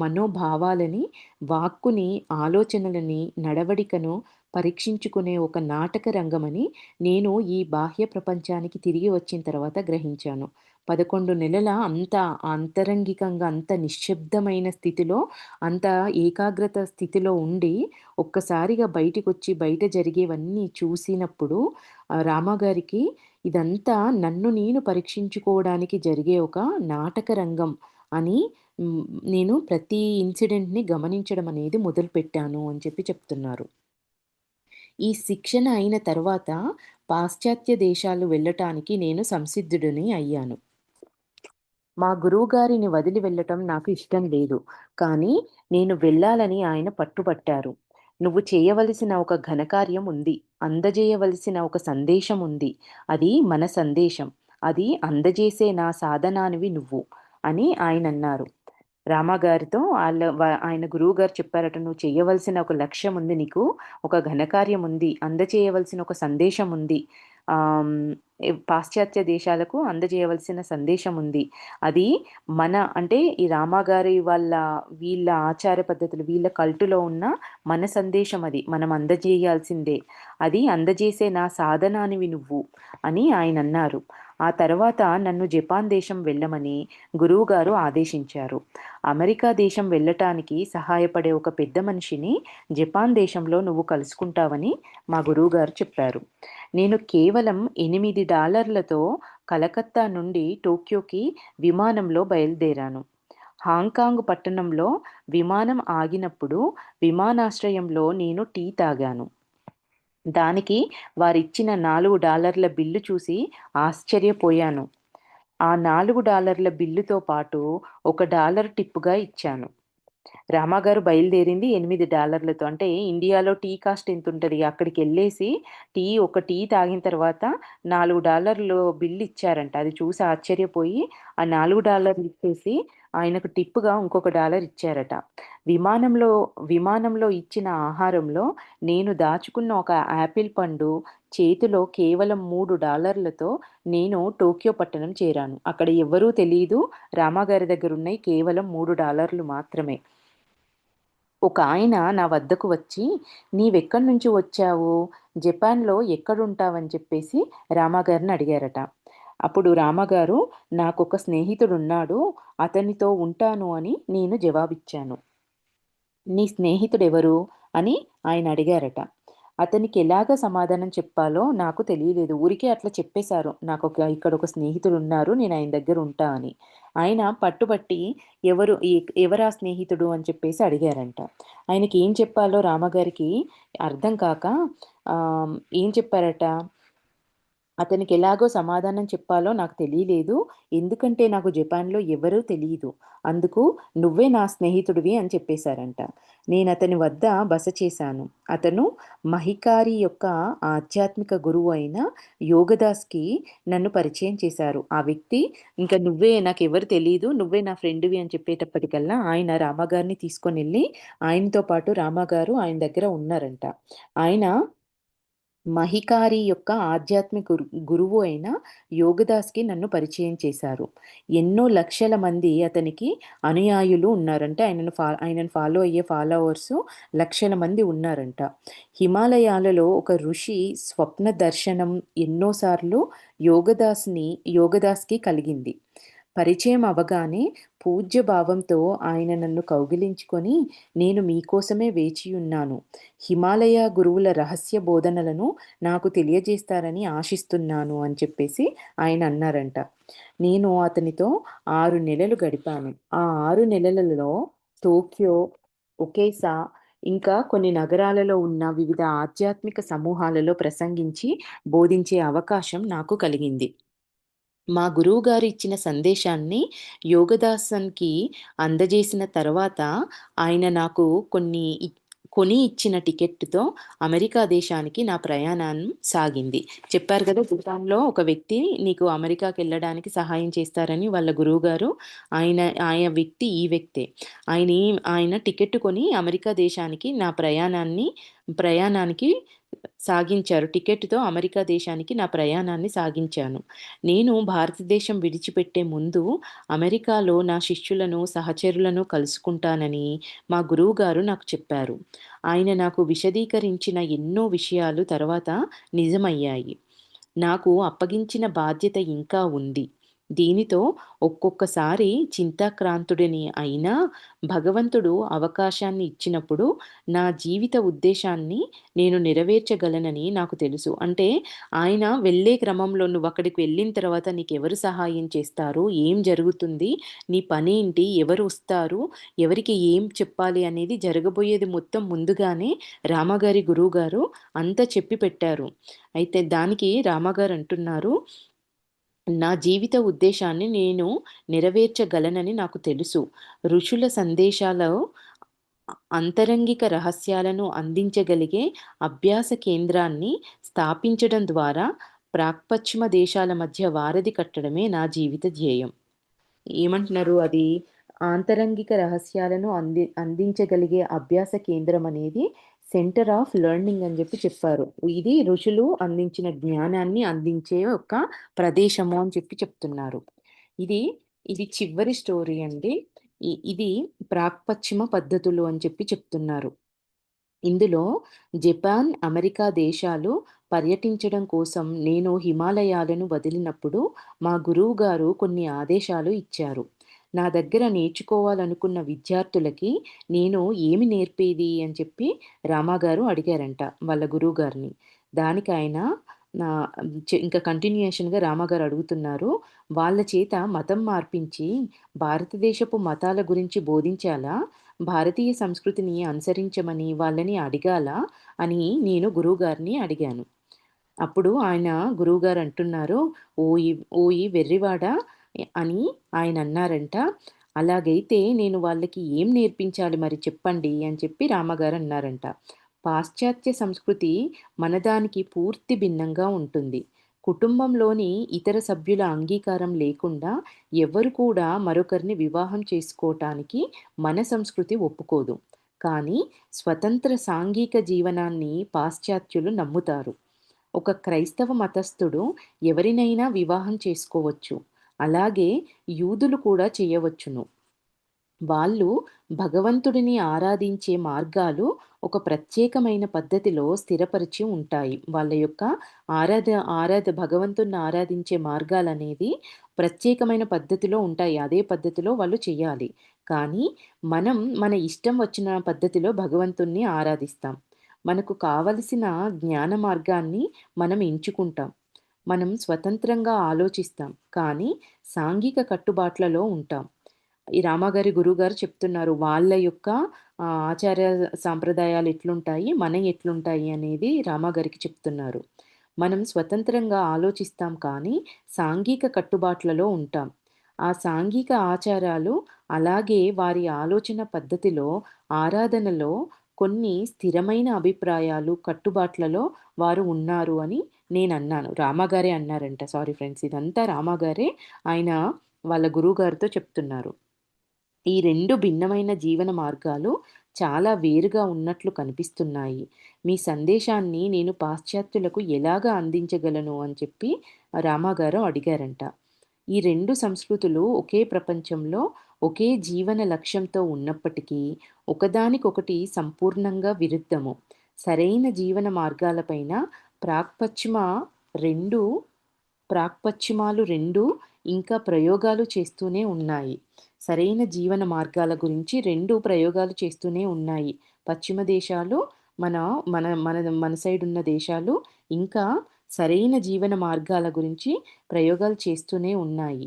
మనోభావాలని, వాక్కుని, ఆలోచనలని, నడవడికను పరీక్షించుకునే ఒక నాటక రంగమని నేను ఈ బాహ్య ప్రపంచానికి తిరిగి వచ్చిన తర్వాత గ్రహించాను. 11 నెలల అంత అంతరంగికంగా, అంత నిశ్శబ్దమైన స్థితిలో, అంత ఏకాగ్రత స్థితిలో ఉండి, ఒక్కసారిగా బయటికొచ్చి బయట జరిగేవన్నీ చూసినప్పుడు రామాగారికి ఇదంతా నన్ను నేను పరీక్షించుకోవడానికి జరిగే ఒక నాటక రంగం అని హ్మ్, నేను ప్రతి ఇన్సిడెంట్‌ని గమనించడం అనేది మొదలుపెట్టాను అని చెప్తున్నారు. ఈ శిక్షణ అయిన తర్వాత పాశ్చాత్య దేశాలు వెళ్ళటానికి నేను సంసిద్ధుడిని అయ్యాను. మా గురువుగారిని వదిలి వెళ్ళటం నాకు ఇష్టం లేదు. కానీ నేను వెళ్ళాలని ఆయన పట్టుపట్టారు. "నువ్వు చేయవలసిన ఒక ఘనకార్యం ఉంది. అందజేయవలసిన ఒక సందేశం ఉంది. అది మన సందేశం. అది అందజేసే నా సాధనానివి నువ్వు" అని ఆయనన్నారు. రామాగారితో ఆయన గురువుగారు చెప్పారట, "నువ్వు చెయ్యవలసిన ఒక లక్ష్యం ఉంది నీకు. ఒక ఘనకార్యం ఉంది. అందచేయవలసిన ఒక సందేశం ఉంది. ఆహ్, పాశ్చాత్య దేశాలకు అందజేయవలసిన సందేశం ఉంది. అది అంటే ఈ రామాగారి వీళ్ళ ఆచార పద్ధతులు, వీళ్ళ కల్టులో ఉన్న మన సందేశం అది. మనం అందజేయాల్సిందే. అది అందజేసే నా సాధనానివి నువ్వు" అని ఆయనన్నారు. ఆ తర్వాత నన్ను జపాన్ దేశం వెళ్ళమని గురువుగారు ఆదేశించారు. అమెరికా దేశం వెళ్ళటానికి సహాయపడే ఒక పెద్ద మనిషిని జపాన్ దేశంలో నువ్వు కలుసుకుంటావని మా గురువుగారు చెప్పారు. నేను కేవలం $8 కలకత్తా నుండి టోక్యోకి విమానంలో బయలుదేరాను. హాంకాంగ్ పట్టణంలో విమానం ఆగినప్పుడు విమానాశ్రయంలో నేను టీ తాగాను. దానికి వారిచ్చిన $4 బిల్లు చూసి ఆశ్చర్యపోయాను. ఆ $4 బిల్లుతో పాటు $1 టిప్పుగా ఇచ్చాను. రామాగారు బయలుదేరింది $8 అంటే ఇండియాలో టీ కాస్ట్ ఎంతుంటది? అక్కడికెళ్ళేసి ఒక టీ తాగిన తర్వాత $4 బిల్ ఇచ్చారంట. అది చూసి ఆశ్చర్యపోయి ఆ $4 ఇచ్చేసి ఆయనకు టిప్‌గా ఇంకొక డాలర్ ఇచ్చారట. విమానంలో విమానంలో ఇచ్చిన ఆహారంలో నేను దాచుకున్న ఒక యాపిల్ పండు చేతిలో కేవలం $3 నేను టోక్యో పట్టణం చేరాను. అక్కడ ఎవ్వరూ తెలీదు. రామాగారి దగ్గరున్నయి కేవలం $3 మాత్రమే. ఒకాయన నా వద్దకు వచ్చి, "నీవెక్కడి నుంచి వచ్చావు? జపాన్‌లో ఎక్కడుంటావని" చెప్పేసి రామాగారిని అడిగారట. అప్పుడు రామగారు, నాకొక స్నేహితుడున్నాడు, అతనితో ఉంటాను అని నేను జవాబిచ్చాను. నీ స్నేహితుడెవరు అని ఆయన అడిగారట. అతనికి ఎలాగ సమాధానం చెప్పాలో నాకు తెలియలేదు. ఊరికే అట్లా చెప్పేశారు. ఇక్కడొక స్నేహితుడున్నారు. నేను ఆయన దగ్గర ఉంటా అని. ఆయన పట్టుబట్టి ఎవరు ఎవరా స్నేహితుడు అని చెప్పేసి అడిగారంట. ఆయనకి ఏం చెప్పాలో రామగారికి అర్థం కాక ఏం చెప్పారట, అతనికి ఎలాగో సమాధానం చెప్పాలో నాకు తెలియలేదు. ఎందుకంటే నాకు జపాన్‌లో ఎవరూ తెలీదు. అందుకు నువ్వే నా స్నేహితుడివి అని చెప్పేశారంట. నేనతని వద్ద బస చేశాను. అతను మహికారి యొక్క ఆధ్యాత్మిక గురువు అయిన యోగదాస్‌కి నన్ను పరిచయం చేశారు. ఆ వ్యక్తి ఇంక నువ్వే నాకెవరు తెలీదు. నువ్వే నా ఫ్రెండ్‌వి అని చెప్పేటప్పటికల్లా ఆయన రామగారిని తీసుకొనెళ్ళి ఆయనతో పాటు రామగారు ఆయన దగ్గర ఉన్నారంట. ఆయన మహికారి యొక్క ఆధ్యాత్మిక గురువు అయిన యోగదాస్‌కి నన్ను పరిచయం చేశారు. ఎన్నో లక్షల మంది అతనికి అనుయాయులు ఉన్నారంట. ఆయనను ఫాలో అయ్యే ఫాలోవర్సు లక్షల మంది ఉన్నారంట. హిమాలయాలలో ఒక ఋషి స్వప్న దర్శనం ఎన్నో సార్లు యోగదాస్‌కి కలిగింది. పరిచయం అవ్వగానే పూజ్య భావంతో ఆయన నన్ను కౌగిలించుకొని, నేను మీకోసమే వేచియున్నాను. హిమాలయ గురువుల రహస్య బోధనలను నాకు తెలియజేస్తారని ఆశిస్తున్నాను అని చెప్పేసి ఆయన అన్నారంట. నేను అతనితో 6 నెలలు గడిపాను. ఆ 6 నెలలలో టోక్యో, ఒకేసా ఇంకా కొన్ని నగరాలలో ఉన్న వివిధ ఆధ్యాత్మిక సమూహాలలో ప్రసంగించి, బోధించే అవకాశం నాకు కలిగింది. మా గురువుగారు ఇచ్చిన సందేశాన్ని యోగదాసన్‌కి అందజేసిన తర్వాత, ఆయన నాకు కొని ఇచ్చిన టికెట్‌తో అమెరికా దేశానికి నా ప్రయాణం సాగింది. చెప్పారు కదా! జపాన్‌లో ఒక వ్యక్తి నీకు అమెరికాకెళ్ళడానికి సహాయం చేస్తారని వాళ్ళ గురువుగారు. ఆయన వ్యక్తి ఈ వ్యక్తే. ఆయన టికెట్ కొని అమెరికా దేశానికి ప్రయాణానికి సాగించారు. టికెట్‌తో అమెరికా దేశానికి నా ప్రయాణాన్ని సాగించాను. నేను భారతదేశం విడిచిపెట్టే ముందు అమెరికాలో నా శిష్యులను, సహచరులను కలుసుకుంటానని మా గురువుగారు నాకు చెప్పారు. ఆయన నాకు విశదీకరించిన ఎన్నో విషయాలు తర్వాత నిజమయ్యాయి. నాకు అప్పగించిన బాధ్యత ఇంకా ఉంది. దీనితో ఒక్కొక్కసారి చింతాక్రాంతుడిని అయినా భగవంతుడు అవకాశాన్ని ఇచ్చినప్పుడు నా జీవిత ఉద్దేశాన్ని నేను నెరవేర్చగలనని నాకు తెలుసు. అంటే ఆయన వెళ్ళే క్రమంలో నువ్వక్కడికి వెళ్ళిన తర్వాత నీకెవరు సహాయం చేస్తారు? ఏం జరుగుతుంది? నీ పనేంటి? ఎవరు వస్తారు? ఎవరికి ఏం చెప్పాలి అనేది జరగబోయేది మొత్తం ముందుగానే రామగారి గురువుగారు అంతా చెప్పి పెట్టారు. అయితే దానికి రామగారు అంటున్నారు, నా జీవిత ఉద్దేశాన్ని నేను నెరవేర్చగలనని నాకు తెలుసు. ఋషుల సందేశాలో అంతరంగిక రహస్యాలను అందించగలిగే అభ్యాస కేంద్రాన్ని స్థాపించడం ద్వారా ప్రాక్పశ్చిమ దేశాల మధ్య వారధి కట్టడమే నా జీవిత ధ్యేయం. ఏమంటున్నారు అది? ఆంతరంగిక రహస్యాలను అందించగలిగే అభ్యాస కేంద్రం అనేది సెంటర్ ఆఫ్ లెర్నింగ్ అని చెప్పారు. ఇది ఋషులు అందించిన జ్ఞానాన్ని అందించే ఒక ప్రదేశము అని చెప్తున్నారు. ఇది ఇది చివరి స్టోరీ అండి. ఇది ప్రాక్పశ్చిమ పద్ధతులు అని చెప్తున్నారు. ఇందులో జపాన్, అమెరికా దేశాలు పర్యటించడం కోసం నేను హిమాలయాలను వదిలినప్పుడు మా గురువుగారు కొన్ని ఆదేశాలు ఇచ్చారు. నా దగ్గర నేర్చుకోవాలనుకున్న విద్యార్థులకి నేను ఏమి నేర్పేది అని రామాగారు అడిగారంట వాళ్ళ గురువుగారిని. దానికాయన నా ఇంకా కంటిన్యూయేషన్‌గా రామాగారు అడుగుతున్నారు. వాళ్ళ చేత మతం మార్పించి భారతదేశపు మతాల గురించి బోధించాలా? భారతీయ సంస్కృతిని అనుసరించమని వాళ్ళని అడిగాలా? అని నేను గురువుగారిని అడిగాను. అప్పుడు గురువుగారు అంటున్నారు, "ఓయి వెర్రివాడా" అని ఆయనన్నారంట. "అలాగైతే నేను వాళ్ళకి ఏం నేర్పించాలి మరి చెప్పండి" అని రామగారు అన్నారంట. పాశ్చాత్య సంస్కృతి మనదానికి పూర్తి భిన్నంగా ఉంటుంది. కుటుంబంలోని ఇతర సభ్యుల అంగీకారం లేకుండా ఎవ్వరు కూడా మరొకరిని వివాహం చేసుకోటానికి మన సంస్కృతి ఒప్పుకోదు. కానీ స్వతంత్ర సాంఘిక జీవనాన్ని పాశ్చాత్యులు నమ్ముతారు. ఒక క్రైస్తవ మతస్థుడు ఎవరినైనా వివాహం చేసుకోవచ్చు. అలాగే యూదులు కూడా చేయవచ్చును. వాళ్ళు భగవంతుడిని ఆరాధించే మార్గాలు ఒక ప్రత్యేకమైన పద్ధతిలో స్థిరపరిచి ఉంటాయి. వాళ్ళ యొక్క భగవంతుడిని ఆరాధించే మార్గాలనేది ప్రత్యేకమైన పద్ధతిలో ఉంటాయి. అదే పద్ధతిలో వాళ్ళు చెయ్యాలి. కానీ మనం మన ఇష్టం వచ్చిన పద్ధతిలో భగవంతుడిని ఆరాధిస్తాం. మనకు కావలసిన జ్ఞాన మార్గాన్ని మనం ఎంచుకుంటాం. మనం స్వతంత్రంగా ఆలోచిస్తాం. కానీ సాంఘిక కట్టుబాట్లలో ఉంటాం. ఈ రామగారి గురువుగారు చెప్తున్నారు. వాళ్ళ యొక్క ఆచార సాంప్రదాయాలు ఎట్లుంటాయి, మనయి ఎట్లుంటాయి అనేది రామగారికి చెప్తున్నారు. మనం స్వతంత్రంగా ఆలోచిస్తాం కానీ, సాంఘిక కట్టుబాట్లలో ఉంటాం. ఆ సాంఘిక ఆచారాలు అలాగే వారి ఆలోచన పద్ధతిలో, ఆరాధనలో కొన్ని స్థిరమైన అభిప్రాయాలు, కట్టుబాట్లలో వారు ఉన్నారు అని నేనన్నాను. రామగారే అన్నారంట. Sorry friends. ఇదంతా రామగారే ఆయన వాళ్ళ గురువుగారితో చెప్తున్నారు. ఈ 2 భిన్నమైన జీవన మార్గాలు చాలా వేరుగా ఉన్నట్లు కనిపిస్తున్నాయి. మీ సందేశాన్ని నేను పాశ్చాత్యులకు ఎలాగా అందించగలను అని చెప్పి రామాగారు అడిగారంట. ఈ 2 సంస్కృతులు ఒకే ప్రపంచంలో, ఒకే జీవన లక్ష్యంతో ఉన్నప్పటికీ, ఒకదానికొకటి సంపూర్ణంగా విరుద్ధము. సరైన జీవన మార్గాలపైన ప్రాక్‌పశ్చిమ 2 ప్రాక్‌పశ్చిమాలు 2 ఇంకా ప్రయోగాలు చేస్తూనే ఉన్నాయి. సరైన జీవన మార్గాల గురించి 2 ప్రయోగాలు చేస్తూనే ఉన్నాయి. పశ్చిమ దేశాలు మన మన మన మన సైడ్ ఉన్న దేశాలు ఇంకా సరైన జీవన మార్గాల గురించి ప్రయోగాలు చేస్తూనే ఉన్నాయి.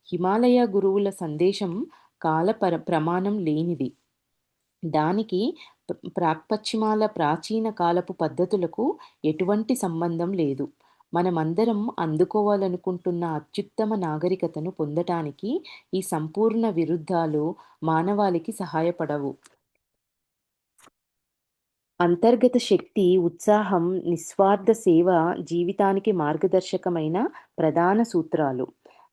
హిమాలయ గురువుల సందేశం ప్రమాణం లేనిది. దానికి ప్రాక్పశ్చిమాల ప్రాచీన కాలపు పద్ధతులకు ఎటువంటి సంబంధం లేదు. మనమందరం అందుకోవాలనుకుంటున్న అత్యుత్తమ నాగరికతను పొందటానికి ఈ సంపూర్ణ విరుద్ధాలు మానవాళికి సహాయపడవు. అంతర్గత శక్తి, ఉత్సాహం, నిస్వార్థ సేవ జీవితానికి మార్గదర్శకమైన ప్రధాన సూత్రాలు.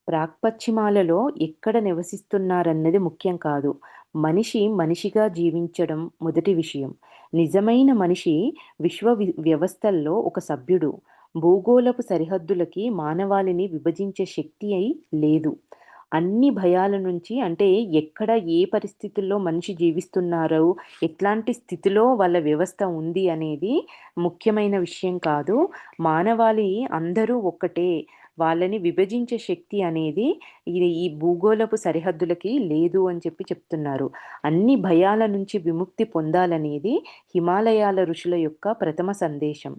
ప్రాక్పశ్చిమాలలో ఎక్కడ నివసిస్తున్నారన్నది ముఖ్యం కాదు. మనిషి మనిషిగా జీవించడం మొదటి విషయం. నిజమైన మనిషి వ్యవస్థల్లో ఒక సభ్యుడు. భూగోళపు సరిహద్దులకి మానవాళిని విభజించే శక్తి లేదు. అన్ని భయాల నుంచి అంటే ఎక్కడ ఏ పరిస్థితుల్లో మనిషి జీవిస్తున్నారో, ఎట్లాంటి స్థితిలో వాళ్ళ వ్యవస్థ ఉంది అనేది ముఖ్యమైన విషయం కాదు. మానవాళి అందరూ ఒక్కటే. వాళ్ళని విభజించే శక్తి అనేది ఈ భూగోళపు సరిహద్దులకి లేదు అని చెప్పి చెప్తున్నారు. అన్ని భయాల నుంచి విముక్తి పొందాలనేది హిమాలయాల ఋషుల యొక్క ప్రథమ సందేశం.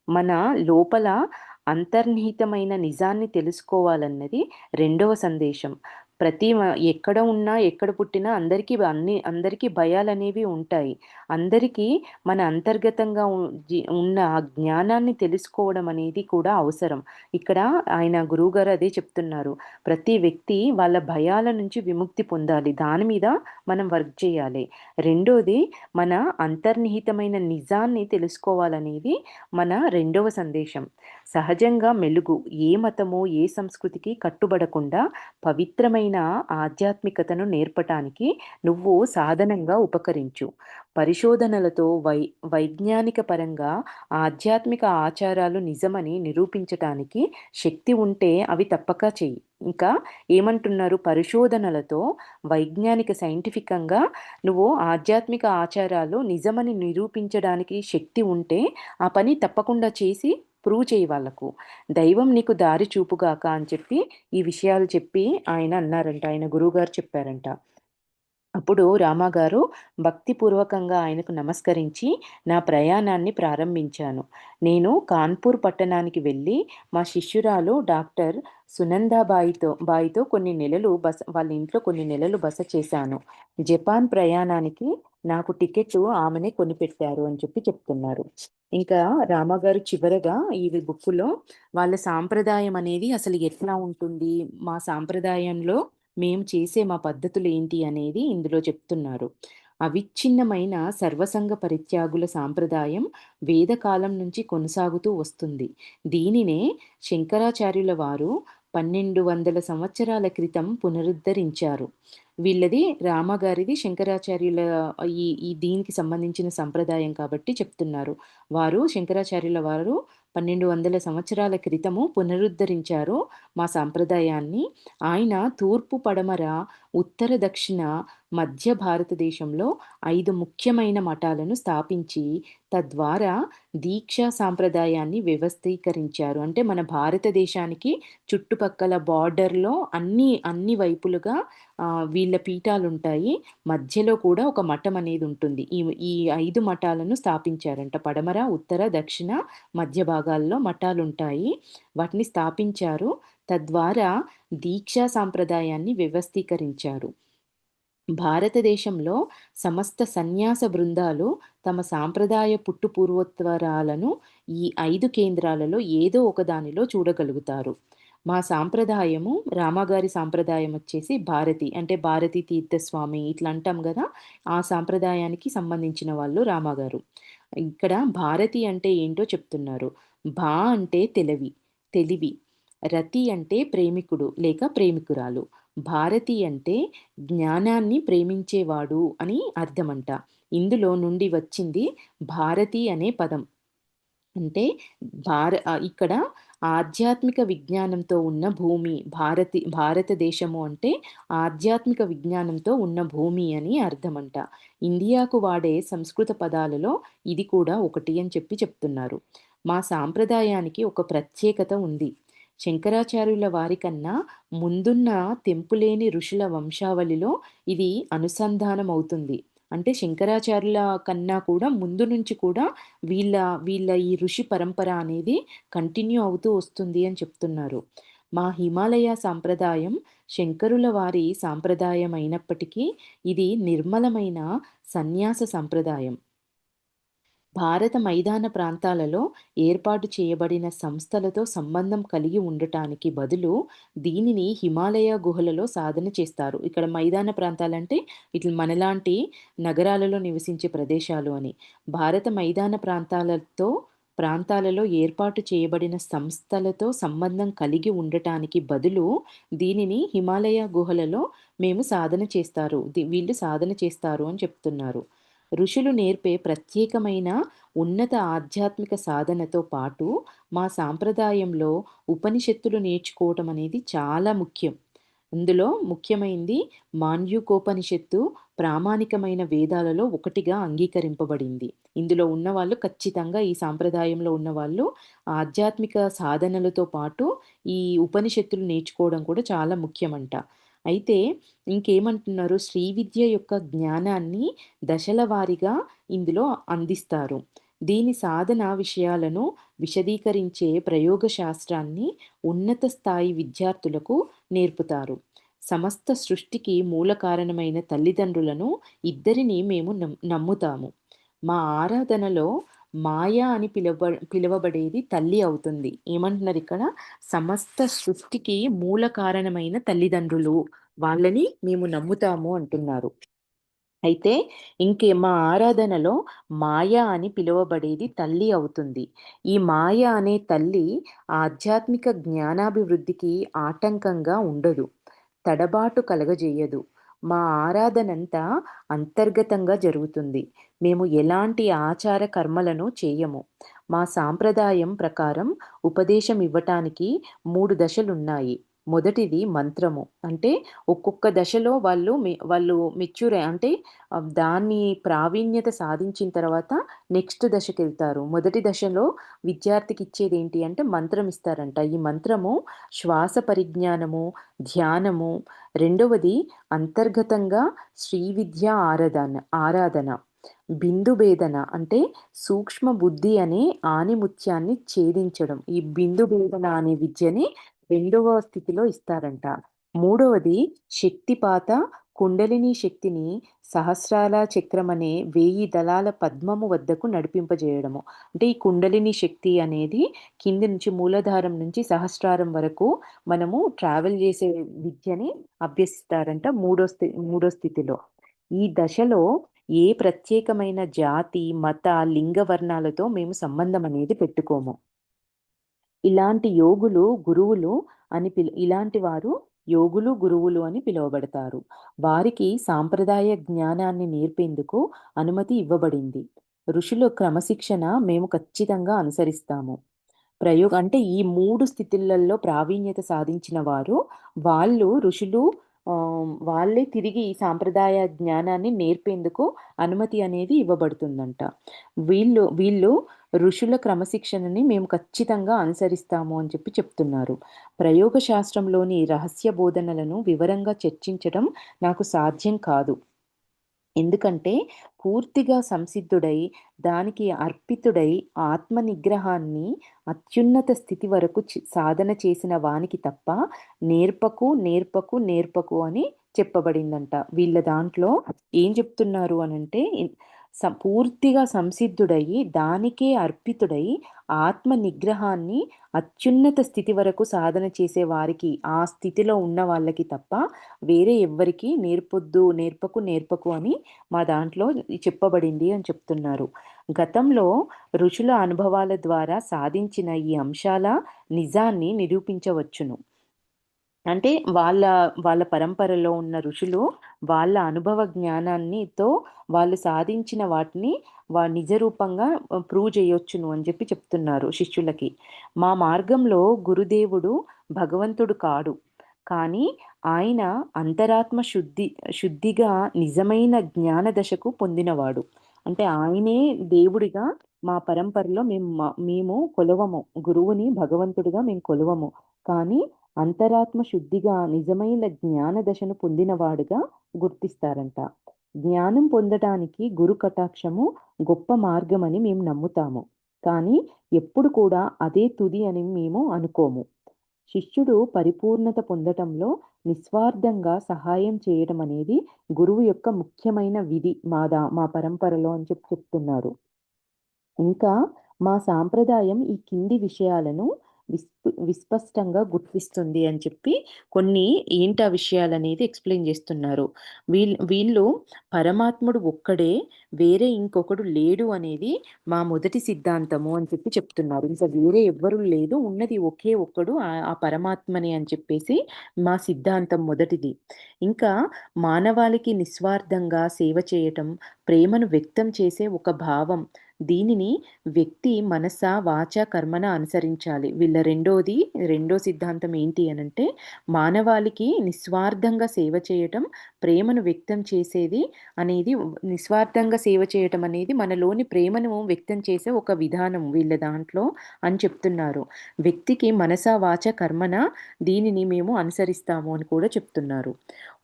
మన లోపల అంతర్నిహితమైన నిజాన్ని తెలుసుకోవాలన్నది రెండవ సందేశం. ఎక్కడ ఉన్నా, ఎక్కడ పుట్టినా అందరికీ భయాలనేవి ఉంటాయి. అందరికీ మన అంతర్గతంగా ఉన్న ఆ జ్ఞానాన్ని తెలుసుకోవడం అనేది కూడా అవసరం. ఇక్కడ ఆయన గురువుగారు అదే చెప్తున్నారు. ప్రతి వ్యక్తి వాళ్ళ భయాల నుంచి విముక్తి పొందాలి. దాని మీద మనం వర్క్ చేయాలి. రెండోది మన అంతర్నిహితమైన నిజాన్ని తెలుసుకోవాలనేది మన రెండవ సందేశం. సహజంగా మెలుగు. ఏ మతమో, ఏ సంస్కృతికి కట్టుబడకుండా పవిత్రమైన ఆధ్యాత్మికతను నేర్పటానికి నువ్వు సాధనంగా ఉపకరించు. పరిశోధనలతో వైజ్ఞానిక పరంగా ఆధ్యాత్మిక ఆచారాలు నిజమని నిరూపించటానికి శక్తి ఉంటే అవి తప్పక చెయ్యి. ఇంకా ఏమంటున్నారు? పరిశోధనలతో సైంటిఫికంగా నువ్వు ఆధ్యాత్మిక ఆచారాలు నిజమని నిరూపించడానికి శక్తి ఉంటే ఆ పని తప్పకుండా చేసి ప్రూవ్ చేయి వాళ్ళకు. దైవం నీకు దారి చూపుగాక అని చెప్పి ఈ విషయాలు చెప్పి ఆయన అన్నారంట. ఆయన గురువుగారు చెప్పారంట. అప్పుడు రామాగారు భక్తిపూర్వకంగా ఆయనకు నమస్కరించి నా ప్రయాణాన్ని ప్రారంభించాను. నేను కాన్పూర్ పట్టణానికి వెళ్ళి మా శిష్యురాలు డాక్టర్ బాయితో కొన్ని నెలలు వాళ్ళ ఇంట్లో కొన్ని నెలలు బస చేశాను. జపాన్ ప్రయాణానికి నాకు టికెట్ ఆమెనే కొనిపెట్టారు అని చెప్పి చెప్తున్నారు. ఇంకా రామగారు చివరగా ఈ బుక్కులో వాళ్ళ సాంప్రదాయం అనేది అసలు ఎట్లా ఉంటుంది, మా సాంప్రదాయంలో మేము చేసే మా పద్ధతులు ఏంటి అనేది ఇందులో చెప్తున్నారు. అవిచ్ఛిన్నమైన సర్వసంగ పరిత్యాగుల సాంప్రదాయం వేదకాలం నుంచి కొనసాగుతూ వస్తుంది. దీనినే శంకరాచార్యుల వారు 1200 సంవత్సరాల క్రితం పునరుద్ధరించారు. వీళ్ళది రామగారిది శంకరాచార్యుల ఈ ఈ దీనికి సంబంధించిన సంప్రదాయం కాబట్టి చెప్తున్నారు. శంకరాచార్యుల వారు 1200 సంవత్సరాల క్రితము పునరుద్ధరించారు మా సాంప్రదాయాన్ని. ఆయన తూర్పు పడమర ఉత్తర, దక్షిణ, మధ్య భారతదేశంలో 5 ముఖ్యమైన మఠాలను స్థాపించి, తద్వారా దీక్షా సాంప్రదాయాన్ని వ్యవస్థీకరించారు. అంటే మన భారతదేశానికి చుట్టుపక్కల బార్డర్‌లో అన్ని వైపులుగా వీళ్ళ పీఠాలుంటాయి. మధ్యలో కూడా ఒక మఠం అనేదుంటుంది. ఈ 5 మఠాలను స్థాపించారంట. పడమర, ఉత్తర, దక్షిణ, మధ్య భాగాల్లో మఠాలుంటాయి. వాటిని స్థాపించారు. తద్వారా దీక్షా సాంప్రదాయాన్ని వ్యవస్థీకరించారు. భారతదేశంలో సమస్త సన్యాస బృందాలు తమ సాంప్రదాయ పుట్టుపూర్వోత్తరాలను ఈ 5 కేంద్రాలలో ఏదో ఒక దానిలో చూడగలుగుతారు. మా సాంప్రదాయము, రామగారి సాంప్రదాయం వచ్చేసి భారతి. అంటే భారతీ తీర్థస్వామి ఇట్లా అంటాం గదా! ఆ సాంప్రదాయానికి సంబంధించిన వాళ్ళు రామగారు. ఇక్కడ భారతి అంటే ఏంటో చెప్తున్నారు. భా అంటే తెలివి. రతి అంటే ప్రేమికుడు లేక ప్రేమికురాలు. భారతి అంటే జ్ఞానాన్ని ప్రేమించేవాడు అని అర్థమంట. ఇందులో నుండి వచ్చింది భారతి అనే పదం. అంటే ఇక్కడ ఆధ్యాత్మిక విజ్ఞానంతో ఉన్న భూమి భారతదేశము అంటే ఆధ్యాత్మిక విజ్ఞానంతో ఉన్న భూమి అని అర్థమంట. ఇండియాకు వాడే సంస్కృత పదాలలో ఇది కూడా ఒకటి అని చెప్తున్నారు. మా సాంప్రదాయానికి ఒక ప్రత్యేకత ఉంది. శంకరాచార్యుల వారికన్నా ముందున్న తెంపులేని ఋషుల వంశావళిలో ఇది అనుసంధానమవుతుంది. అంటే శంకరాచార్యుల కన్నా కూడా ముందు నుంచి కూడా వీళ్ళ వీళ్ళ ఈ ఋషి పరంపర అనేది కంటిన్యూ అవుతూ వస్తుంది అని చెప్తున్నారు. మా హిమాలయ సాంప్రదాయం శంకరుల వారి సాంప్రదాయం అయినప్పటికీ ఇది నిర్మలమైన సన్యాస సంప్రదాయం. భారత మైదాన ప్రాంతాలలో ఏర్పాటు చేయబడిన సంస్థలతో సంబంధం కలిగి ఉండటానికి బదులు దీనిని హిమాలయ గుహలలో సాధన చేస్తారు. ఇక్కడ మైదాన ప్రాంతాలంటే ఇట్లా మనలాంటి నగరాలలో నివసించే ప్రదేశాలు అని. భారత మైదాన ప్రాంతాలలో ఏర్పాటు చేయబడిన సంస్థలతో సంబంధం కలిగి ఉండటానికి బదులు దీనిని హిమాలయ గుహలలో వీళ్ళు సాధన చేస్తారు అని చెప్తున్నారు. ఋషులు నేర్పే ప్రత్యేకమైన ఉన్నత ఆధ్యాత్మిక సాధనతో పాటు మా సాంప్రదాయంలో ఉపనిషత్తులు నేర్చుకోవటం అనేది చాలా ముఖ్యం. ఇందులో ముఖ్యమైనది మాండ్యూకోపనిషత్తు ప్రామాణికమైన వేదాలలో ఒకటిగా అంగీకరింపబడింది. ఇందులో ఉన్నవాళ్ళు ఖచ్చితంగా ఈ సాంప్రదాయంలో ఉన్నవాళ్ళు ఆధ్యాత్మిక సాధనలతో పాటు ఈ ఉపనిషత్తులు నేర్చుకోవడం కూడా చాలా ముఖ్యమంట. అయితే ఇంకేమంటున్నారు, శ్రీ విద్య యొక్క జ్ఞానాన్ని దశల వారీగా ఇందులో అందిస్తారు. దీని సాధన విషయాలను విశదీకరించే ప్రయోగ శాస్త్రాన్ని ఉన్నత స్థాయి విద్యార్థులకు నేర్పుతారు. సమస్త సృష్టికి మూల కారణమైన తల్లిదండ్రులను ఇద్దరిని మేము నమ్ముతాము. మా ఆరాధనలో మాయ అని పిలువబడేది తల్లి అవుతుంది. ఏమంటున్నారు ఇక్కడ? సమస్త సృష్టికి మూల కారణమైన తల్లిదండ్రులు, వాళ్ళని మేము నమ్ముతాము అంటున్నారు. అయితే మా ఆరాధనలో మాయ అని పిలువబడేది తల్లి అవుతుంది. ఈ మాయ అనే తల్లి ఆధ్యాత్మిక జ్ఞానాభివృద్ధికి ఆటంకంగా ఉండదు, తడబాటు కలగజేయదు. మా ఆరాధనంతా అంతర్గతంగా జరుగుతుంది. మేము ఎలాంటి ఆచార కర్మలను చేయము. మా సాంప్రదాయం ప్రకారం ఉపదేశం ఇవ్వటానికి 3 దశలున్నాయి. మొదటిది మంత్రము. అంటే ఒక్కొక్క దశలో వాళ్ళు మెచ్యూర్ అంటే దాన్ని ప్రావీణ్యత సాధించిన తర్వాత నెక్స్ట్ దశకెళ్తారు. మొదటి దశలో విద్యార్థికి ఇచ్చేది ఏంటి అంటే మంత్రం ఇస్తారంట. ఈ మంత్రము శ్వాస పరిజ్ఞానము, ధ్యానము. రెండవది అంతర్గతంగా శ్రీ విద్య ఆరాధన. బిందు భేదన అంటే సూక్ష్మ బుద్ధి అనే ఆనిముత్యాన్ని ఛేదించడం. ఈ బిందు భేదన అనే విద్యని రెండవ స్థితిలో ఇస్తారంట. మూడవది శక్తిపాత కుండలిని శక్తిని సహస్రాల చక్రం అనే 1000 దళాల పద్మము వద్దకు నడిపింపజేయడము. అంటే ఈ కుండలిని శక్తి అనేది కింది నుంచి మూలాధారం నుంచి సహస్రారం వరకు మనము ట్రావెల్ చేసే విద్యని అభ్యసిస్తారంట మూడో స్థితిలో. ఈ దశలో ఏ ప్రత్యేకమైన జాతి, మత, లింగ వర్ణాలతో మేము సంబంధం అనేది పెట్టుకోము. ఇలాంటి వారు యోగులు, గురువులు అని పిలువబడతారు. వారికి సాంప్రదాయ జ్ఞానాన్ని నేర్పేందుకు అనుమతి ఇవ్వబడింది. ఋషుల క్రమశిక్షణ మేము ఖచ్చితంగా అనుసరిస్తాము. అంటే ఈ 3 స్థితులలో ప్రావీణ్యత సాధించిన వాళ్ళు ఋషులు వాళ్ళే తిరిగి ఈ సాంప్రదాయ జ్ఞానాన్ని నేర్పేందుకు అనుమతి అనేది ఇవ్వబడుతుందంట. వీళ్ళు వీళ్ళు ఋషుల క్రమశిక్షణని మేము ఖచ్చితంగా అనుసరిస్తాము అని చెప్పి చెప్తున్నారు. ప్రయోగశాస్త్రంలోని రహస్య బోధనలను వివరంగా చర్చించడం నాకు సాధ్యం కాదు. ఎందుకంటే పూర్తిగా సంసిద్ధుడై, దానికి అర్పితుడై ఆత్మ నిగ్రహాన్ని అత్యున్నత స్థితి వరకు సాధన చేసిన వానికి తప్ప నేర్పకు అని చెప్పబడిందంట. వీళ్ళ దాంట్లో ఏం చెప్తున్నారు అనంటే పూర్తిగా సంసిద్ధుడయి, దానికే అర్పితుడై ఆత్మ నిగ్రహాన్ని అత్యున్నత స్థితి వరకు సాధన చేసే వారికి, ఆ స్థితిలో ఉన్న వాళ్ళకి తప్ప వేరే ఎవ్వరికీ నేర్పకు అని మా దాంట్లో చెప్పబడింది అని చెప్తున్నారు. గతంలో ఋషుల అనుభవాల ద్వారా సాధించిన ఈ అంశాల నిజాన్ని నిరూపించవచ్చును. అంటే వాళ్ళ పరంపరలో ఉన్న ఋషులు వాళ్ళ అనుభవ జ్ఞానాన్నితో వాళ్ళు సాధించిన వాటిని నిజ రూపంగా ప్రూవ్ చేయొచ్చును అని చెప్పి చెప్తున్నారు శిష్యులకి. మా మార్గంలో గురుదేవుడు భగవంతుడు కాడు. కానీ ఆయన అంతరాత్మ శుద్ధిగా నిజమైన జ్ఞాన దశకు పొందినవాడు. అంటే ఆయనే దేవుడిగా మా పరంపరలో మేము కొలవము. గురువుని భగవంతుడిగా మేము కొలవము. కానీ అంతరాత్మ శుద్ధిగా నిజమైన జ్ఞాన దశను పొందినవాడుగా గుర్తిస్తారంట. జ్ఞానం పొందటానికి గురు కటాక్షము గొప్ప మార్గమని మేము నమ్ముతాము. కానీ ఎప్పుడు కూడా అదే తుది అని మేము అనుకోము. శిష్యుడు పరిపూర్ణత పొందటంలో నిస్వార్థంగా సహాయం చేయడం అనేది గురువు యొక్క ముఖ్యమైన విధి మా పరంపరలో అని చెప్తున్నారు. ఇంకా మా సాంప్రదాయం ఈ కింది విషయాలను విస్పష్టంగా గుర్తిస్తుంది అని చెప్పి కొన్ని ఏంటా విషయాలనేది ఎక్స్ప్లెయిన్ చేస్తున్నారు. వీళ్ళు పరమాత్ముడు ఒక్కడే, వేరే ఇంకొకడు లేడు అనేది మా మొదటి సిద్ధాంతము అని చెప్పి చెప్తున్నారు. ఇంకా వేరే ఎవ్వరూ లేదు, ఉన్నది ఒకే ఒక్కడు ఆ పరమాత్మని అని చెప్పేసి మా సిద్ధాంతం మొదటిది. ఇంకా మానవాళికి నిస్వార్థంగా సేవ చేయటం, ప్రేమను వ్యక్తం చేసే ఒక భావం. దీనిని వ్యక్తి మనస, వాచ, కర్మన అనుసరించాలి. వీళ్ళ రెండో సిద్ధాంతం ఏంటి అనంటే మానవాళికి నిస్వార్థంగా సేవ చేయటం, ప్రేమను వ్యక్తం చేసేది అనేది నిస్వార్థంగా సేవ చేయటం అనేది మనలోని ప్రేమను వ్యక్తం చేసే ఒక విధానం వీళ్ళ దాంట్లో అని చెప్తున్నారు. వ్యక్తికి మనస, వాచ, కర్మన దీనిని మేము అనుసరిస్తాము అని కూడా చెప్తున్నారు.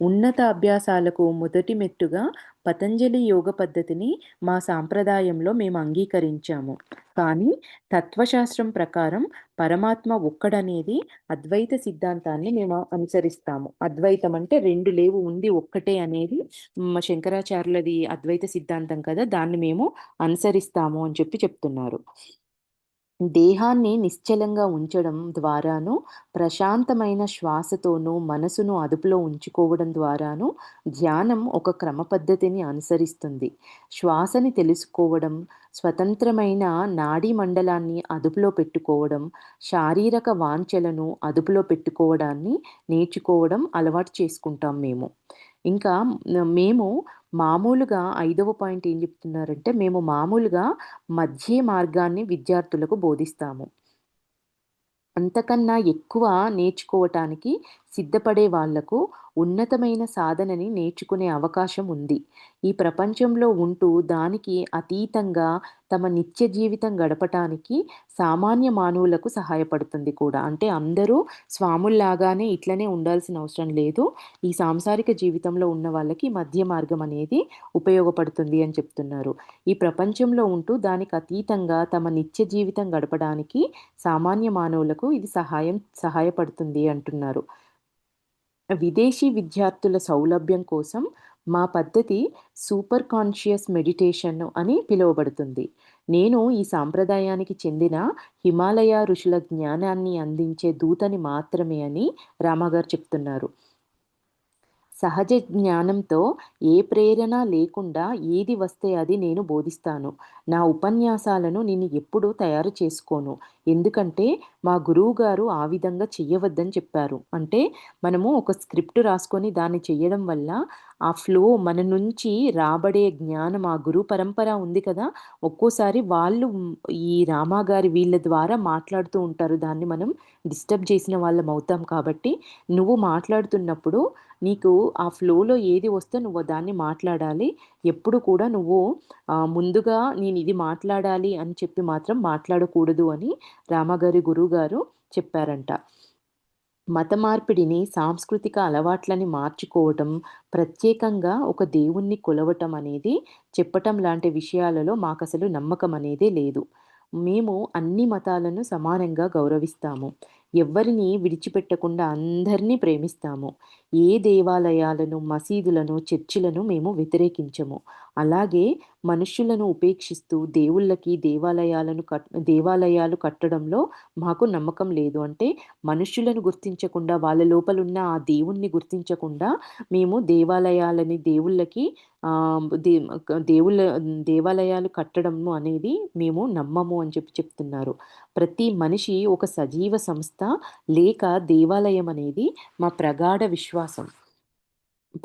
ఉన్నత అభ్యాసాలకు మొదటి మెట్టుగా పతంజలి యోగ పద్ధతిని మా సాంప్రదాయంలో మేము అంగీకరించాము. కానీ తత్వశాస్త్రం ప్రకారం పరమాత్మ ఒక్కడనేది అద్వైత సిద్ధాంతాన్ని మేము అనుసరిస్తాము. అద్వైతం అంటే రెండు లేవు, ఉంది ఒక్కటే అనేది శంకరాచార్యులది అద్వైత సిద్ధాంతం కదా, దాన్ని మేము అనుసరిస్తాము అని చెప్పి చెప్తున్నారు. దేహాన్ని నిశ్చలంగా ఉంచడం ద్వారాను, ప్రశాంతమైన శ్వాసతోనూ మనసును అదుపులో ఉంచుకోవడం ద్వారాను ధ్యానం ఒక క్రమ పద్ధతిని అనుసరిస్తుంది. శ్వాసని తెలుసుకోవడం, స్వతంత్రమైన నాడీ మండలాన్ని అదుపులో పెట్టుకోవడం, శారీరక వాంఛలను అదుపులో పెట్టుకోవడాన్ని నేర్చుకోవడం అలవాటు చేసుకుంటాం మేము. ఇంకా మేము మామూలుగా 5వ పాయింట్ ఏం చెప్తున్నారంటే, మేము మామూలుగా మధ్య మార్గాన్ని విద్యార్థులకు బోధిస్తాము. అంతకన్నా ఎక్కువ నేర్చుకోవటానికి సిద్ధపడే వాళ్లకు ఉన్నతమైన సాధనని నేర్చుకునే అవకాశం ఉంది. ఈ ప్రపంచంలో ఉంటూ దానికి అతీతంగా తమ నిత్య జీవితం గడపటానికి సామాన్య మానవులకు సహాయపడుతుంది కూడా. అంటే అందరూ స్వాముల్లాగానే ఇట్లనే ఉండాల్సిన అవసరం లేదు. ఈ సాంసారిక జీవితంలో ఉన్న వాళ్ళకి మధ్య మార్గం అనేది ఉపయోగపడుతుంది అని చెప్తున్నారు. ఈ ప్రపంచంలో ఉంటూ దానికి అతీతంగా తమ నిత్య జీవితం గడపడానికి సామాన్య మానవులకు ఇది సహాయపడుతుంది అంటున్నారు. విదేశీ విద్యార్థుల సౌలభ్యం కోసం మా పద్ధతి సూపర్ కాన్షియస్ మెడిటేషన్ అని పిలువబడుతుంది. నేను ఈ సాంప్రదాయానికి చెందిన హిమాలయ ఋషుల జ్ఞానాన్ని అందించే దూతని మాత్రమే అని రామగారు చెప్తున్నారు. సహజ జ్ఞానంతో ఏ ప్రేరణ లేకుండా ఏది వస్తే అది నేను బోధిస్తాను. నా ఉపన్యాసాలను నేను ఎప్పుడూ తయారు చేసుకోను. ఎందుకంటే మా గురువుగారు ఆ విధంగా చెయ్యవద్దని చెప్పారు. అంటే మనము ఒక స్క్రిప్ట్ రాసుకొని దాన్ని చెయ్యడం వల్ల ఆ ఫ్లో మన నుంచి రాబడే జ్ఞానం, ఆ గురు పరంపర ఉంది కదా! ఒక్కోసారి వాళ్ళు ఈ రామా గారి వీళ్ళ ద్వారా మాట్లాడుతూ ఉంటారు. దాన్ని మనం డిస్టర్బ్ చేసిన వాళ్ళం అవుతాం కాబట్టి, నువ్వు మాట్లాడుతున్నప్పుడు నీకు ఆ ఫ్లోలో ఏది వస్తే నువ్వు దాన్ని మాట్లాడాలి. ఎప్పుడు కూడా నువ్వు ముందుగా నేను ఇది మాట్లాడాలి అని చెప్పి మాత్రం మాట్లాడకూడదు అని రామగారి గురువుగారు చెప్పారంట. మత మార్పిడిని, సాంస్కృతిక అలవాట్లని మార్చుకోవటం, ప్రత్యేకంగా ఒక దేవుణ్ణి కొలవటం అనేది చెప్పటం లాంటి విషయాలలో మాకసలు నమ్మకం అనేదే లేదు. మేము అన్ని మతాలను సమానంగా గౌరవిస్తాము. ఎవ్వరిని విడిచిపెట్టకుండా అందరినీ ప్రేమిస్తాము. ఏ దేవాలయాలను, మసీదులను, చర్చిలను మేము వ్యతిరేకించము. అలాగే మనుష్యులను ఉపేక్షిస్తూ దేవుళ్ళకి దేవాలయాలు కట్టడంలో మాకు నమ్మకం లేదు. అంటే మనుష్యులను గుర్తించకుండా, వాళ్ళ లోపలున్న ఆ దేవుణ్ణి గుర్తించకుండా మేము దేవాలయాలని, దేవుళ్ళకి ఆహ్, దే దేవుళ్ళ దేవాలయాలు కట్టడము అనేది మేము నమ్మము అని చెప్తున్నారు. ప్రతి మనిషి ఒక సజీవ సంస్థ లేక దేవాలయం అనేది మా ప్రగాఢ విశ్వాసం.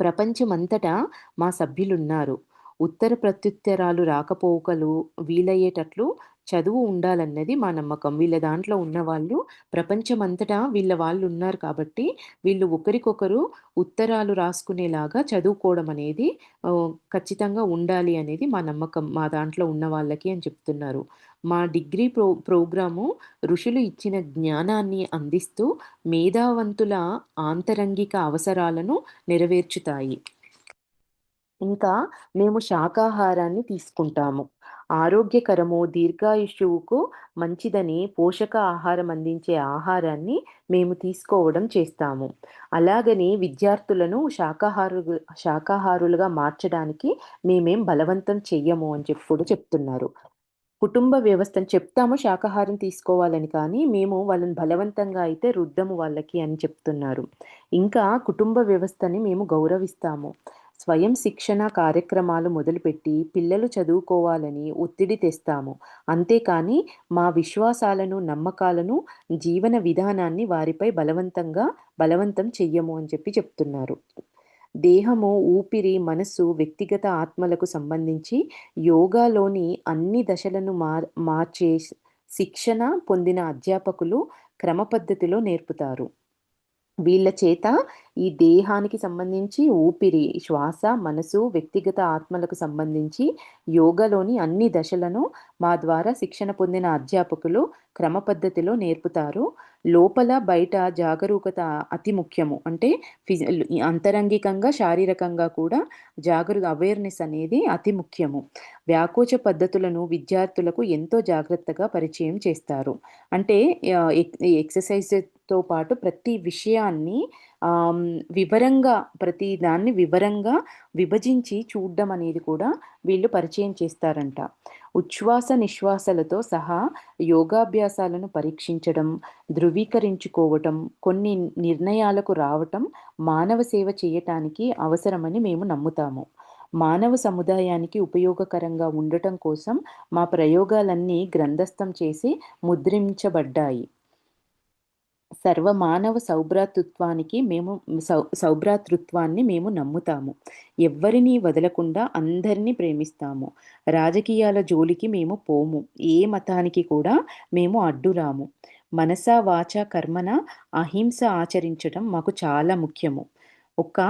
ప్రపంచమంతటా మా సభ్యులున్నారు. ఉత్తర ప్రత్యుత్తరాలు రాకపోకలు వీలయ్యేటట్లు చదువు ఉండాలన్నది మా నమ్మకం. వీళ్ళ దాంట్లో ఉన్నవాళ్ళు ప్రపంచమంతటా వీళ్ళ వాళ్ళున్నారు కాబట్టి, వీళ్ళు ఒకరికొకరు ఉత్తరాలు రాసుకునేలాగా చదువుకోవడం అనేది ఖచ్చితంగా ఉండాలి అనేది మా నమ్మకం. మా దాంట్లో ఉన్న వాళ్ళకి అని చెప్తున్నారు. మా డిగ్రీ ప్రోగ్రాము ఋషులు ఇచ్చిన జ్ఞానాన్ని అందిస్తూ మేధావంతుల ఆంతరంగిక అవసరాలను నెరవేర్చుతాయి. ఇంకా మేము శాకాహారాన్ని తీసుకుంటాము. ఆరోగ్యకరము, దీర్ఘాయుష్యువుకు మంచిదని పోషక ఆహారం అందించే ఆహారాన్ని మేము తీసుకోవడం చేస్తాము. అలాగని విద్యార్థులను శాకాహారులుగా మార్చడానికి మేమేం బలవంతం చెయ్యము అని చెప్పి కూడా చెప్తున్నారు. కుటుంబ వ్యవస్థను చెప్తాము శాకాహారం తీసుకోవాలని, కానీ మేము వాళ్ళని బలవంతంగా అయితే రుద్దము వాళ్ళకి అని చెప్తున్నారు. ఇంకా కుటుంబ వ్యవస్థని మేము గౌరవిస్తాము. స్వయం శిక్షణ కార్యక్రమాలు మొదలుపెట్టి పిల్లలు చదువుకోవాలని ఒత్తిడి తెస్తాము. అంతేకాని మా విశ్వాసాలను, నమ్మకాలను, జీవన విధానాన్ని వారిపై బలవంతం చెయ్యము అని చెప్తున్నారు. దేహము, ఊపిరి, మనస్సు, వ్యక్తిగత ఆత్మలకు సంబంధించి యోగాలోని అన్ని దశలను మార్చే శిక్షణ పొందిన అధ్యాపకులు క్రమపద్ధతిలో నేర్పుతారు. వీళ్ళ చేత ఈ దేహానికి సంబంధించి ఊపిరి, శ్వాస, మనసు, వ్యక్తిగత ఆత్మలకు సంబంధించి యోగలోని అన్ని దశలను మా ద్వారా శిక్షణ పొందిన అధ్యాపకులు క్రమపద్ధతిలో నేర్పుతారు. లోపల, బయట జాగరూకత అతి ముఖ్యము. అంటే అంతరంగికంగా, శారీరకంగా కూడా అవేర్‌నెస్ అనేది అతి ముఖ్యము. వ్యాకోచ పద్ధతులను విద్యార్థులకు ఎంతో జాగ్రత్తగా పరిచయం చేస్తారు. అంటే ఎక్సర్‌సైజ్‌తో పాటు ప్రతి విషయాన్ని వివరంగా, ప్రతి దాన్ని వివరంగా విభజించి చూడ్డం అనేది కూడా వీళ్ళు పరిచయం చేస్తారంట. ఉచ్ఛ్వాస, నిశ్వాసలతో సహా యోగాభ్యాసాలను పరీక్షించడం, ధృవీకరించుకోవటం, కొన్ని నిర్ణయాలకు రావటం మానవ సేవ చేయటానికి అవసరమని మేము నమ్ముతాము. మానవ సముదాయానికి ఉపయోగకరంగా ఉండటం కోసం మా ప్రయోగాలన్నీ గ్రంథస్థం చేసి ముద్రించబడ్డాయి. సర్వమానవ సౌభ్రాతృత్వాన్ని మేము నమ్ముతాము. ఎవ్వరినీ వదలకుండా అందరినీ ప్రేమిస్తాము. రాజకీయాల జోలికి మేము పోము. ఏ మతానికి కూడా మేము అడ్డురాము. మనస, వాచ, కర్మన అహింస ఆచరించడం మాకు చాలా ముఖ్యము. ఒక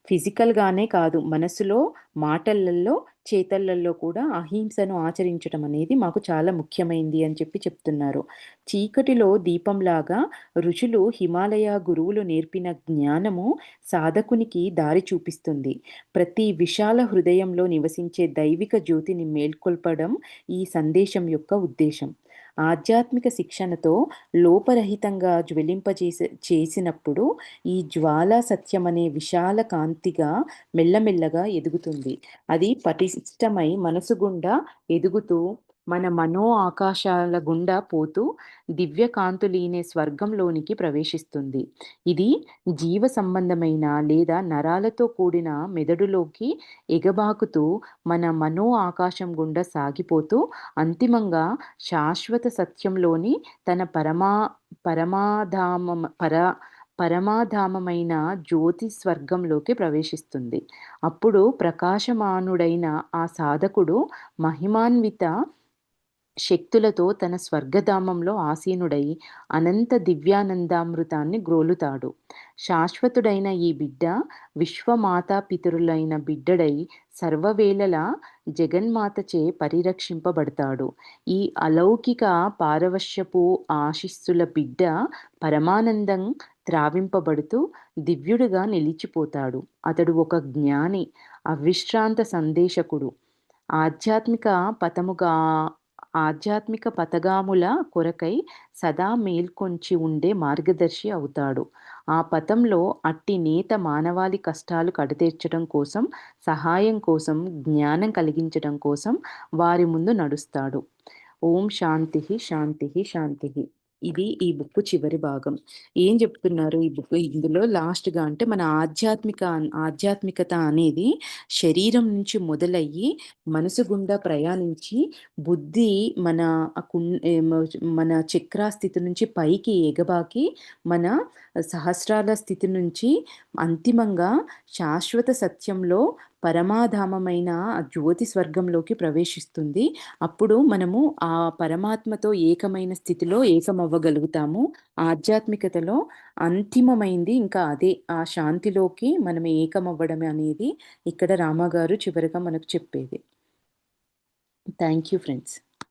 ఫిజికల్‌గానే కాదు, మనసులో, మాటలలో, చేతలలో కూడా అహింసను ఆచరించటం అనేది మాకు చాలా ముఖ్యమైంది అని చెప్తున్నారు. చీకటిలో దీపంలాగా ఋషులు, హిమాలయ గురువులు నేర్పిన జ్ఞానము సాధకునికి దారి చూపిస్తుంది. ప్రతి విశాల హృదయంలో నివసించే దైవిక జ్యోతిని మేల్కొల్పడం ఈ సందేశం యొక్క ఉద్దేశం. ఆధ్యాత్మిక శిక్షణతో లోపరహితంగా చేసినప్పుడు ఈ జ్వాలా సత్యం అనే విశాల కాంతిగా మెల్లమెల్లగా ఎదుగుతుంది. అది పటిష్టమై మనసు గుండా ఎదుగుతూ మన మనో ఆకాశాల గుండా పోతూ దివ్య కాంతులీనే స్వర్గంలోనికి ప్రవేశిస్తుంది. ఇది జీవ సంబంధమైన లేదా నరాలతో కూడిన మెదడులోకి ఎగబాకుతూ మన మనో ఆకాశం గుండా సాగిపోతూ అంతిమంగా శాశ్వత సత్యంలోని తన పరమాధామ పర పరమాధామమైన జ్యోతి స్వర్గంలోకి ప్రవేశిస్తుంది. అప్పుడు ప్రకాశమానుడైన ఆ సాధకుడు మహిమాన్విత శక్తులతో తన స్వర్గధామంలో ఆసీనుడై అనంత దివ్యానందామృతాన్ని గ్రోలుతాడు. శాశ్వతుడైన ఈ బిడ్డ విశ్వమాతాపితరులైన బిడ్డడై సర్వవేళలా జగన్మాతచే పరిరక్షింపబడతాడు. ఈ అలౌకిక పారవశ్యపు ఆశీస్సుల బిడ్డ పరమానందం త్రావింపబడుతూ దివ్యుడుగా నిలిచిపోతాడు. అతడు ఒక జ్ఞాని, అవిశ్రాంత సందేశకుడు, ఆధ్యాత్మిక పథముగా ఆధ్యాత్మిక పథగాముల కొరకై సదా మేల్కొంచి ఉండే మార్గదర్శి అవుతాడు. ఆ పథంలో అట్టి నేత మానవాళి కష్టాలు కడతీర్చడం కోసం, సహాయం కోసం, జ్ఞానం కలిగించడం కోసం వారి ముందు నడుస్తాడు. ఓం శాంతిః శాంతిః శాంతిః. ఇది ఈ బుక్ చివరి భాగం. ఏం చెప్తున్నారు ఈ బుక్ ఇందులో లాస్ట్‌గా అంటే మన ఆధ్యాత్మికత అనేది శరీరం నుంచి మొదలయ్యి మనసు గుండా ప్రయాణించి బుద్ధి మన మన చక్రాస్థితి నుంచి పైకి ఎగబాకి మన సహస్రాల స్థితి నుంచి అంతిమంగా శాశ్వత సత్యంలో పరమాధామమైన ఆ జ్యోతి స్వర్గంలోకి ప్రవేశిస్తుంది. అప్పుడు మనము ఆ పరమాత్మతో ఏకమైన స్థితిలో ఏకమవ్వగలుగుతాము. ఆధ్యాత్మికతలో అంతిమమైంది ఇంకా అదే. ఆ శాంతిలోకి మనం ఏకమవ్వడం అనేది ఇక్కడ రామ గారు చివరగా మనకు చెప్పేది. Thank you friends.